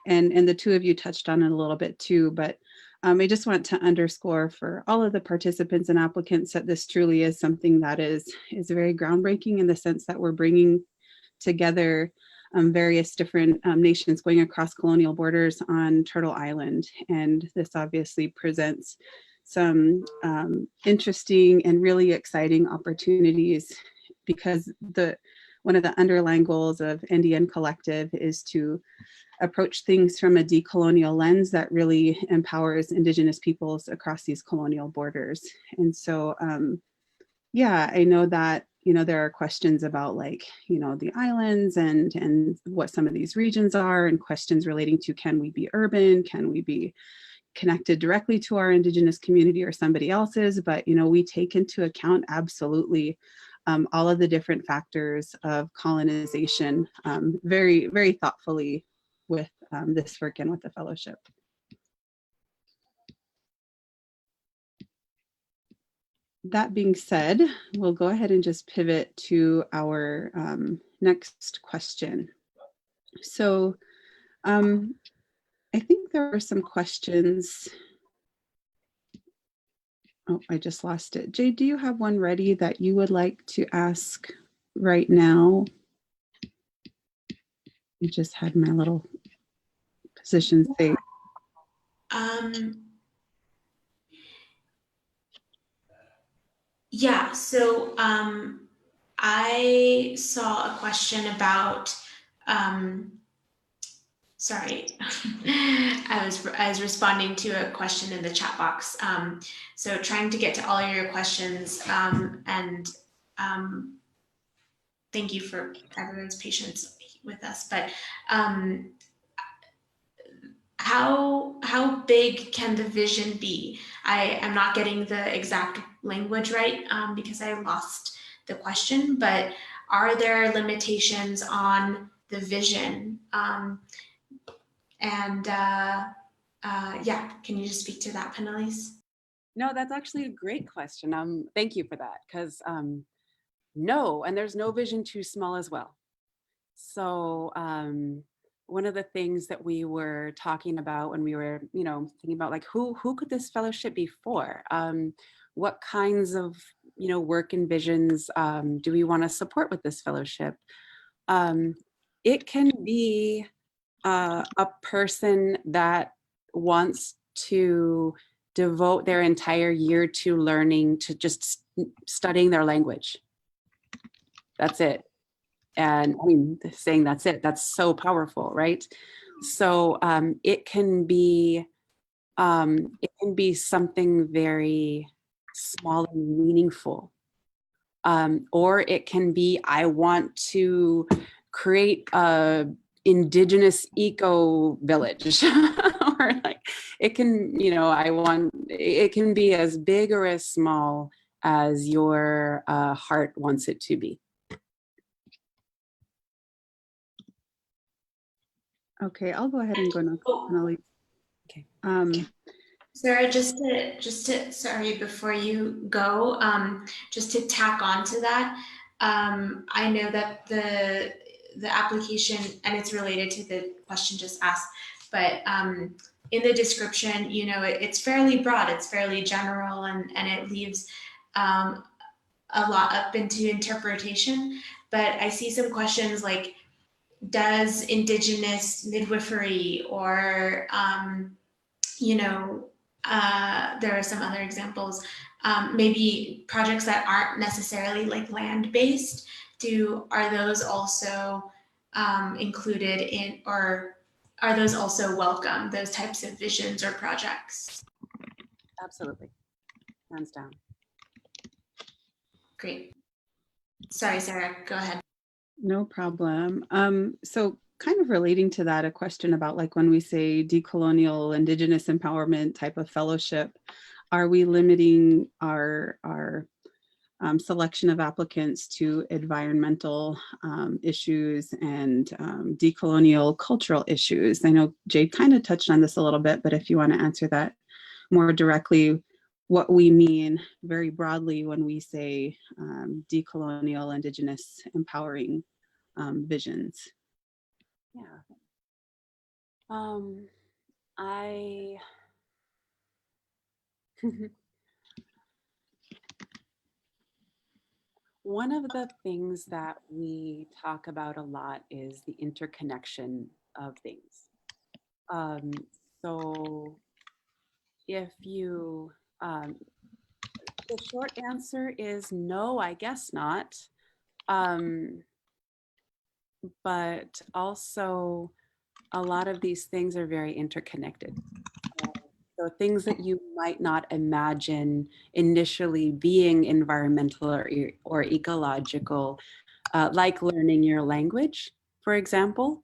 And the two of you touched on it a little bit too, but I just want to underscore for all of the participants and applicants that this truly is something that is very groundbreaking in the sense that we're bringing together various different nations going across colonial borders on Turtle Island. And this obviously presents some interesting and really exciting opportunities because one of the underlying goals of NDN Collective is to approach things from a decolonial lens that really empowers Indigenous peoples across these colonial borders. And so, yeah, I know that, there are questions about like, the islands and what some of these regions are, and questions relating to, can we be urban? Can we be connected directly to our Indigenous community or somebody else's? But, we take into account absolutely all of the different factors of colonization very, very thoughtfully with this work and with the fellowship. That being said, we'll go ahead and just pivot to our next question. So I think there are some questions. Oh, I just lost it. Jay, do you have one ready that you would like to ask right now? I just had my little position saved. Yeah, so I saw a question about, sorry, I was responding to a question in the chat box. So trying to get to all of your questions, and thank you for everyone's patience with us. But how big can the vision be? I am not getting the exact language right because I lost the question, but are there limitations on the vision? Yeah, can you just speak to that, Penalized? No, that's actually a great question. Thank you for that, because no, and there's no vision too small as well. So one of the things that we were talking about when we were, thinking about like who could this fellowship be for? What kinds of, work and visions do we want to support with this fellowship? It can be a person that wants to devote their entire year to learning, to just studying their language. That's it. And I mean, saying that's it, that's so powerful, right? So it can be something very small and meaningful. Or it can be, I want to create a Indigenous eco village. Or like it can, it can be as big or as small as your heart wants it to be. Okay, I'll go ahead and go next. Okay. Sarah, just to sorry, before you go, just to tack on to that, I know that the application, and it's related to the question just asked, but in the description, it's fairly broad, it's fairly general, and it leaves a lot up into interpretation. But I see some questions like, does Indigenous midwifery, or there are some other examples, maybe projects that aren't necessarily like land-based, are those also included in, or are those also welcome, those types of visions or projects? Absolutely, hands down. Great. Sorry, Sarah, go ahead. No problem. So kind of relating to that, a question about like when we say decolonial Indigenous empowerment type of fellowship, are we limiting our selection of applicants to environmental issues and decolonial cultural issues? I know Jade kind of touched on this a little bit, but if you want to answer that more directly, what we mean very broadly when we say decolonial, Indigenous, empowering visions. Yeah. I one of the things that we talk about a lot is the interconnection of things. So if you, the short answer is no, I guess not. But also a lot of these things are very interconnected. So things that you might not imagine initially being environmental or ecological, like learning your language, for example,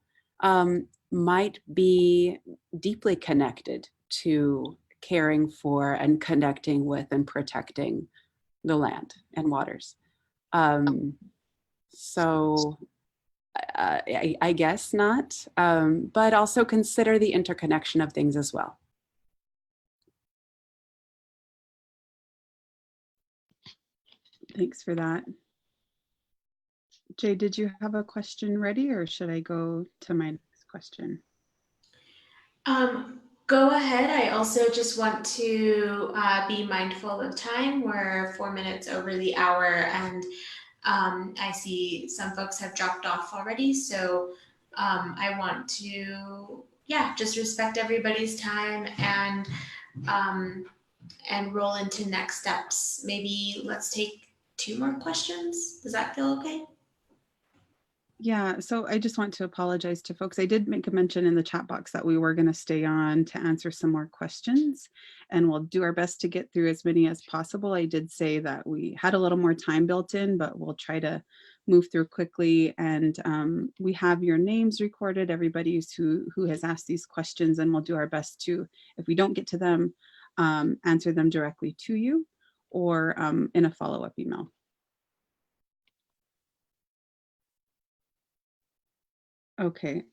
might be deeply connected to caring for and connecting with and protecting the land and waters. So I guess not, but also consider the interconnection of things as well. Thanks for that. Jay, did you have a question ready, or should I go to my next question? Go ahead. I also just want to be mindful of time. We're 4 minutes over the hour, and I see some folks have dropped off already. So I want to, yeah, just respect everybody's time and roll into next steps. Maybe let's take 2 more questions. Does that feel okay? Yeah, so I just want to apologize to folks. I did make a mention in the chat box that we were going to stay on to answer some more questions, and we'll do our best to get through as many as possible. I did say that we had a little more time built in, but we'll try to move through quickly. And we have your names recorded, everybody who has asked these questions, and we'll do our best to, if we don't get to them, answer them directly to you or in a follow-up email. Okay.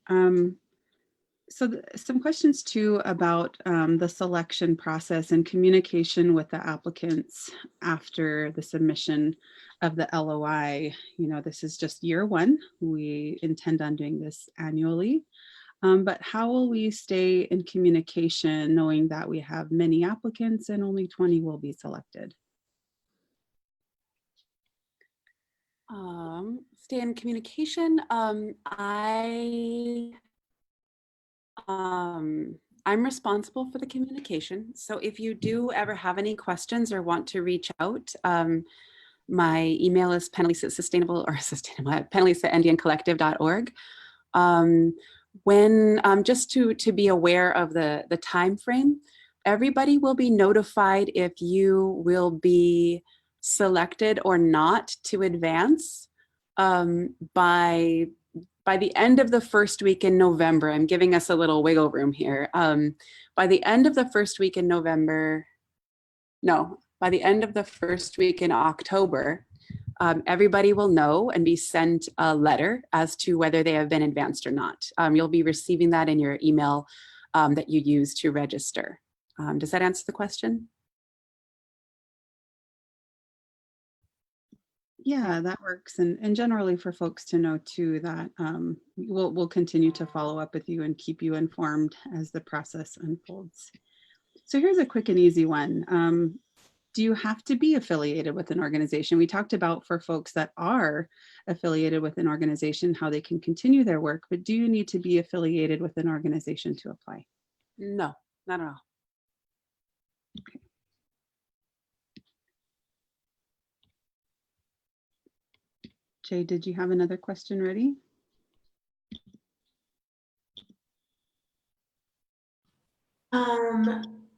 So some questions too about the selection process and communication with the applicants after the submission of the LOI. You know, this is just year 1. We intend on doing this annually. But how will we stay in communication knowing that we have many applicants and only 20 will be selected? Stay in communication. I'm responsible for the communication. So if you do ever have any questions or want to reach out, my email is penalized@andeancollective.org. Just to be aware of the time frame, everybody will be notified if you will be selected or not to advance by the end of the first week in November. I'm giving us a little wiggle room here. By the end of the first week in November, no, by the end of the first week in October, everybody will know and be sent a letter as to whether they have been advanced or not. You'll be receiving that in your email that you use to register. Does that answer the question? Yeah, that works. And generally for folks to know too that we'll continue to follow up with you and keep you informed as the process unfolds. So here's a quick and easy one. Do you have to be affiliated with an organization? We talked about for folks that are affiliated with an organization, how they can continue their work, but do you need to be affiliated with an organization to apply? No, not at all. Okay. Jay, did you have another question ready?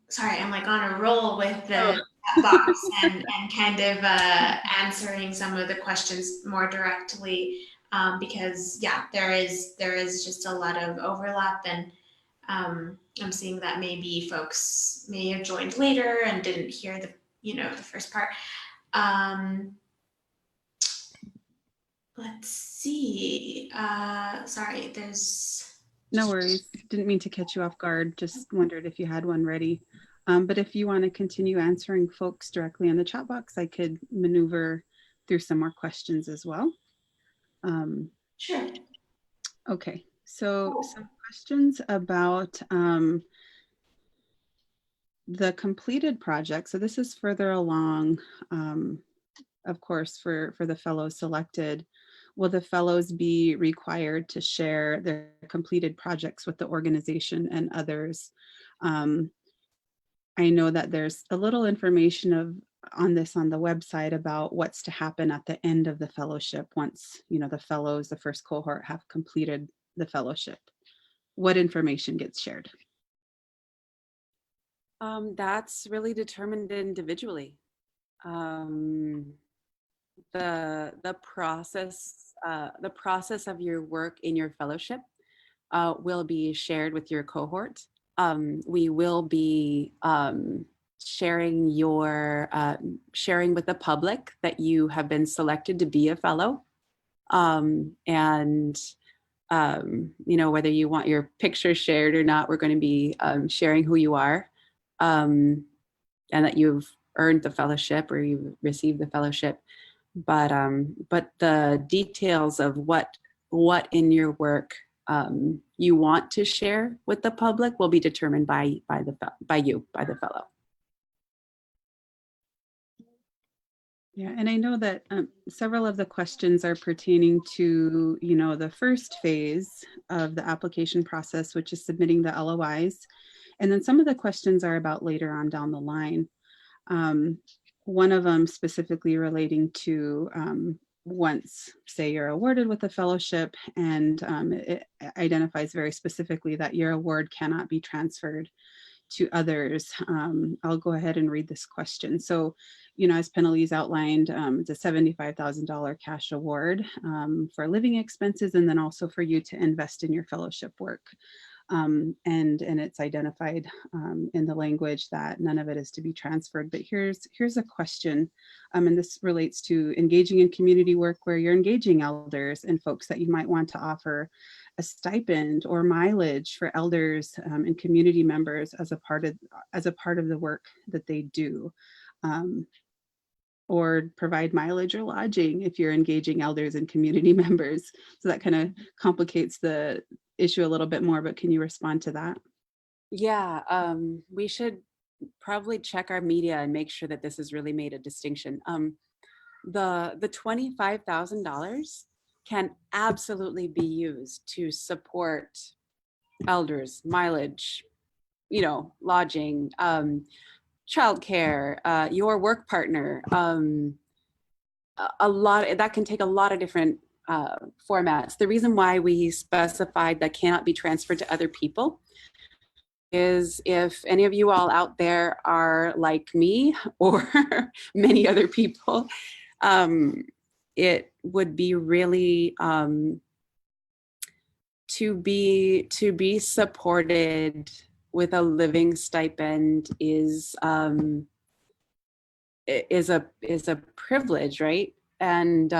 Sorry, I'm like on a roll with the chat box and kind of answering some of the questions more directly because yeah, there is just a lot of overlap, and I'm seeing that maybe folks may have joined later and didn't hear the first part. Let's see. Sorry, there's. No worries. Didn't mean to catch you off guard. Just wondered if you had one ready. But if you want to continue answering folks directly in the chat box, I could maneuver through some more questions as well. Sure. Okay, so some questions about the completed project. So this is further along, of course, for the fellows selected. Will the fellows be required to share their completed projects with the organization and others? I know that there's a little information on this on the website about what's to happen at the end of the fellowship once, you know, the fellows, the first cohort, have completed the fellowship. What information gets shared? That's really determined individually. The process of your work in your fellowship will be shared with your cohort. We will be sharing with the public that you have been selected to be a fellow, and you know, whether you want your picture shared or not, we're going to be sharing who you are, and that you've earned the fellowship or you've received the fellowship. But the details of what in your work you want to share with the public will be determined by the fellow. Yeah, and I know that several of the questions are pertaining to, you know, the first phase of the application process, which is submitting the LOIs. And then some of the questions are about later on down the line. One of them specifically relating to once, say, you're awarded with a fellowship, and it identifies very specifically that your award cannot be transferred to others. I'll go ahead and read this question. So, you know, as Penalized outlined, it's a $75,000 cash award for living expenses, and then also for you to invest in your fellowship work. And it's identified in the language that none of it is to be transferred. But here's a question, and this relates to engaging in community work where you're engaging elders and folks that you might want to offer a stipend or mileage for elders and community members as a part of the work that they do. Or provide mileage or lodging if you're engaging elders and community members. So that kind of complicates the issue a little bit more, but can you respond to that? Yeah, we should probably check our media and make sure that this is really made a distinction. The $25,000 can absolutely be used to support elders, mileage, you know, lodging, childcare, your work partner. A lot that can take a lot of different formats. The reason why we specified that cannot be transferred to other people is if any of you all out there are like me or many other people, it would be really to be supported with a living stipend is a privilege, right? And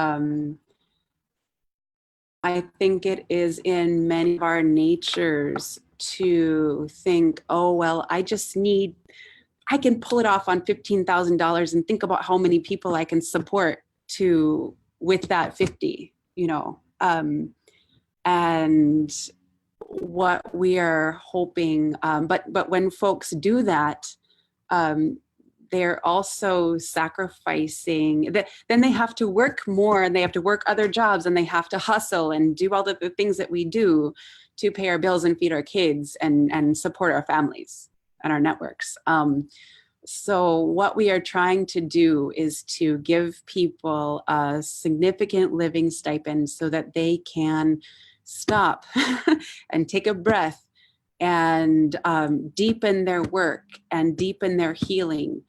I think it is in many of our natures to think, oh, well, I can pull it off on $15,000 and think about how many people I can support with that 50, you know. And what we are hoping, but when folks do that, they're also sacrificing that. Then they have to work more, and they have to work other jobs, and they have to hustle and do all the things that we do to pay our bills and feed our kids and support our families and our networks. So what we are trying to do is to give people a significant living stipend so that they can stop and take a breath and deepen their work and deepen their healing,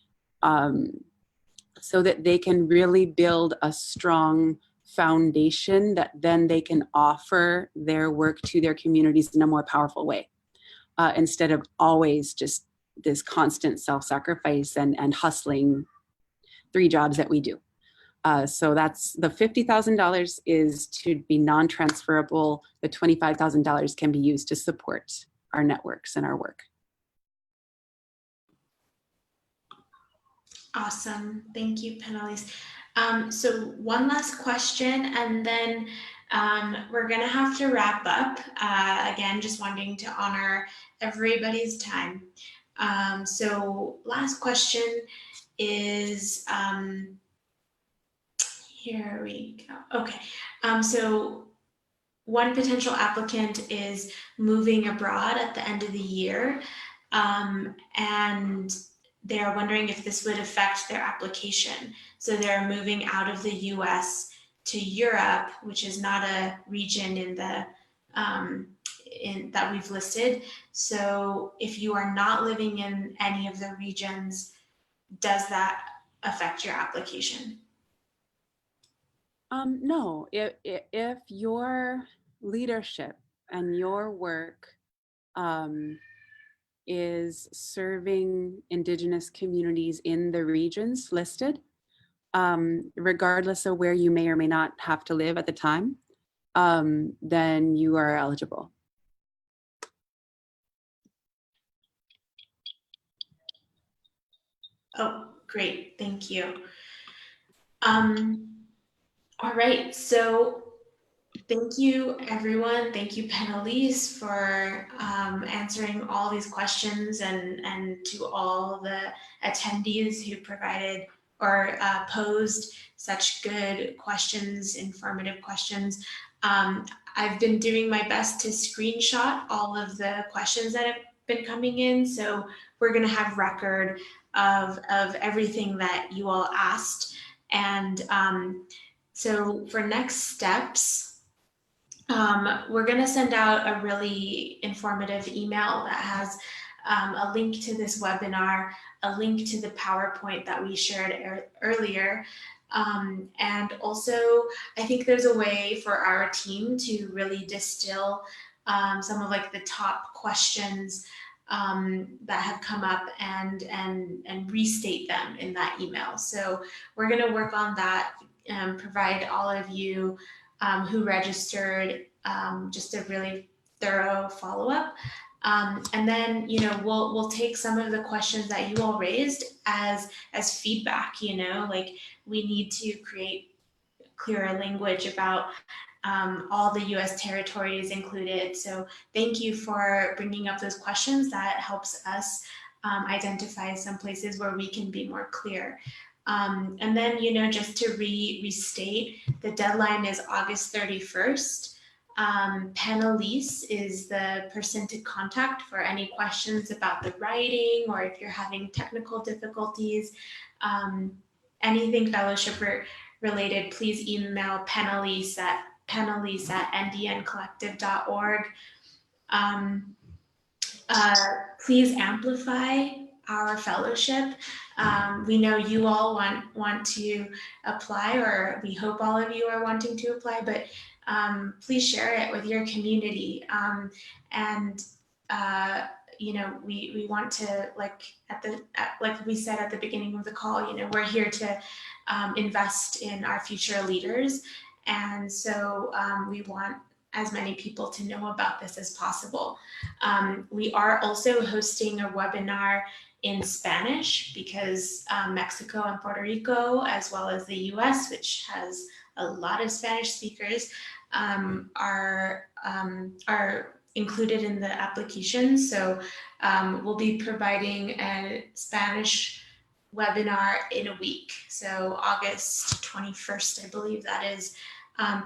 so that they can really build a strong foundation that then they can offer their work to their communities in a more powerful way, instead of always just this constant self-sacrifice and hustling 3 jobs that we do. So that's the $50,000 is to be non-transferable. The $25,000 can be used to support our networks and our work. Awesome. Thank you, Penalized. So one last question, and then we're going to have to wrap up. Again, just wanting to honor everybody's time. So last question is, here we go. Okay. So one potential applicant is moving abroad at the end of the year, and they're wondering if this would affect their application. So they're moving out of the US to Europe, which is not a region in the that we've listed. So if you are not living in any of the regions, does that affect your application? No, if your leadership and your work is serving Indigenous communities in the regions listed, regardless of where you may or may not have to live at the time, then you are eligible. Oh, great, thank you. All right, so thank you, everyone. Thank you, Penalise, for answering all these questions, and to all the attendees who provided or posed such good questions, informative questions. I've been doing my best to screenshot all of the questions that have been coming in, so we're going to have record of everything that you all asked. And so for next steps, we're going to send out a really informative email that has a link to this webinar, a link to the PowerPoint that we shared earlier. And also, I think there's a way for our team to really distill some of like the top questions that have come up and restate them in that email. So we're going to work on that, provide all of you who registered just a really thorough follow-up. And then, you know, we'll take some of the questions that you all raised as feedback. You know, like we need to create clearer language about all the U.S. territories included. So thank you for bringing up those questions. That helps us identify some places where we can be more clear. And then, you know, just to restate, the deadline is August 31st. Penalise is the person to contact for any questions about the writing, or if you're having technical difficulties, anything fellowship related, please email Penalise at ndncollective.org. Please amplify our fellowship. We know you all want to apply, or we hope all of you are wanting to apply, but please share it with your community. And you know, we want to, like like we said at the beginning of the call, you know, we're here to invest in our future leaders, and so we want as many people to know about this as possible. We are also hosting a webinar in Spanish because Mexico and Puerto Rico, as well as the US, which has a lot of Spanish speakers, are included in the application. So we'll be providing a Spanish webinar in a week. So August 21st, I believe that is,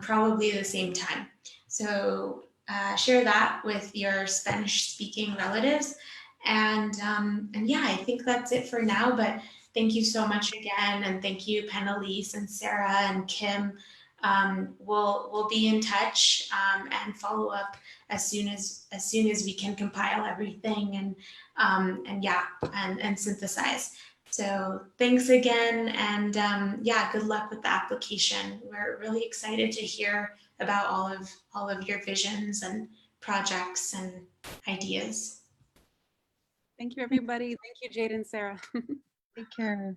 probably the same time. So share that with your Spanish speaking relatives. And yeah, I think that's it for now, but thank you so much again. And thank you, Penalise and Sarah and Kim. We'll be in touch and follow up as soon as we can compile everything and yeah, and synthesize. So thanks again, and yeah, good luck with the application. We're really excited to hear about all of your visions and projects and ideas. Thank you, everybody. Thank you, Jade and Sarah. Take care.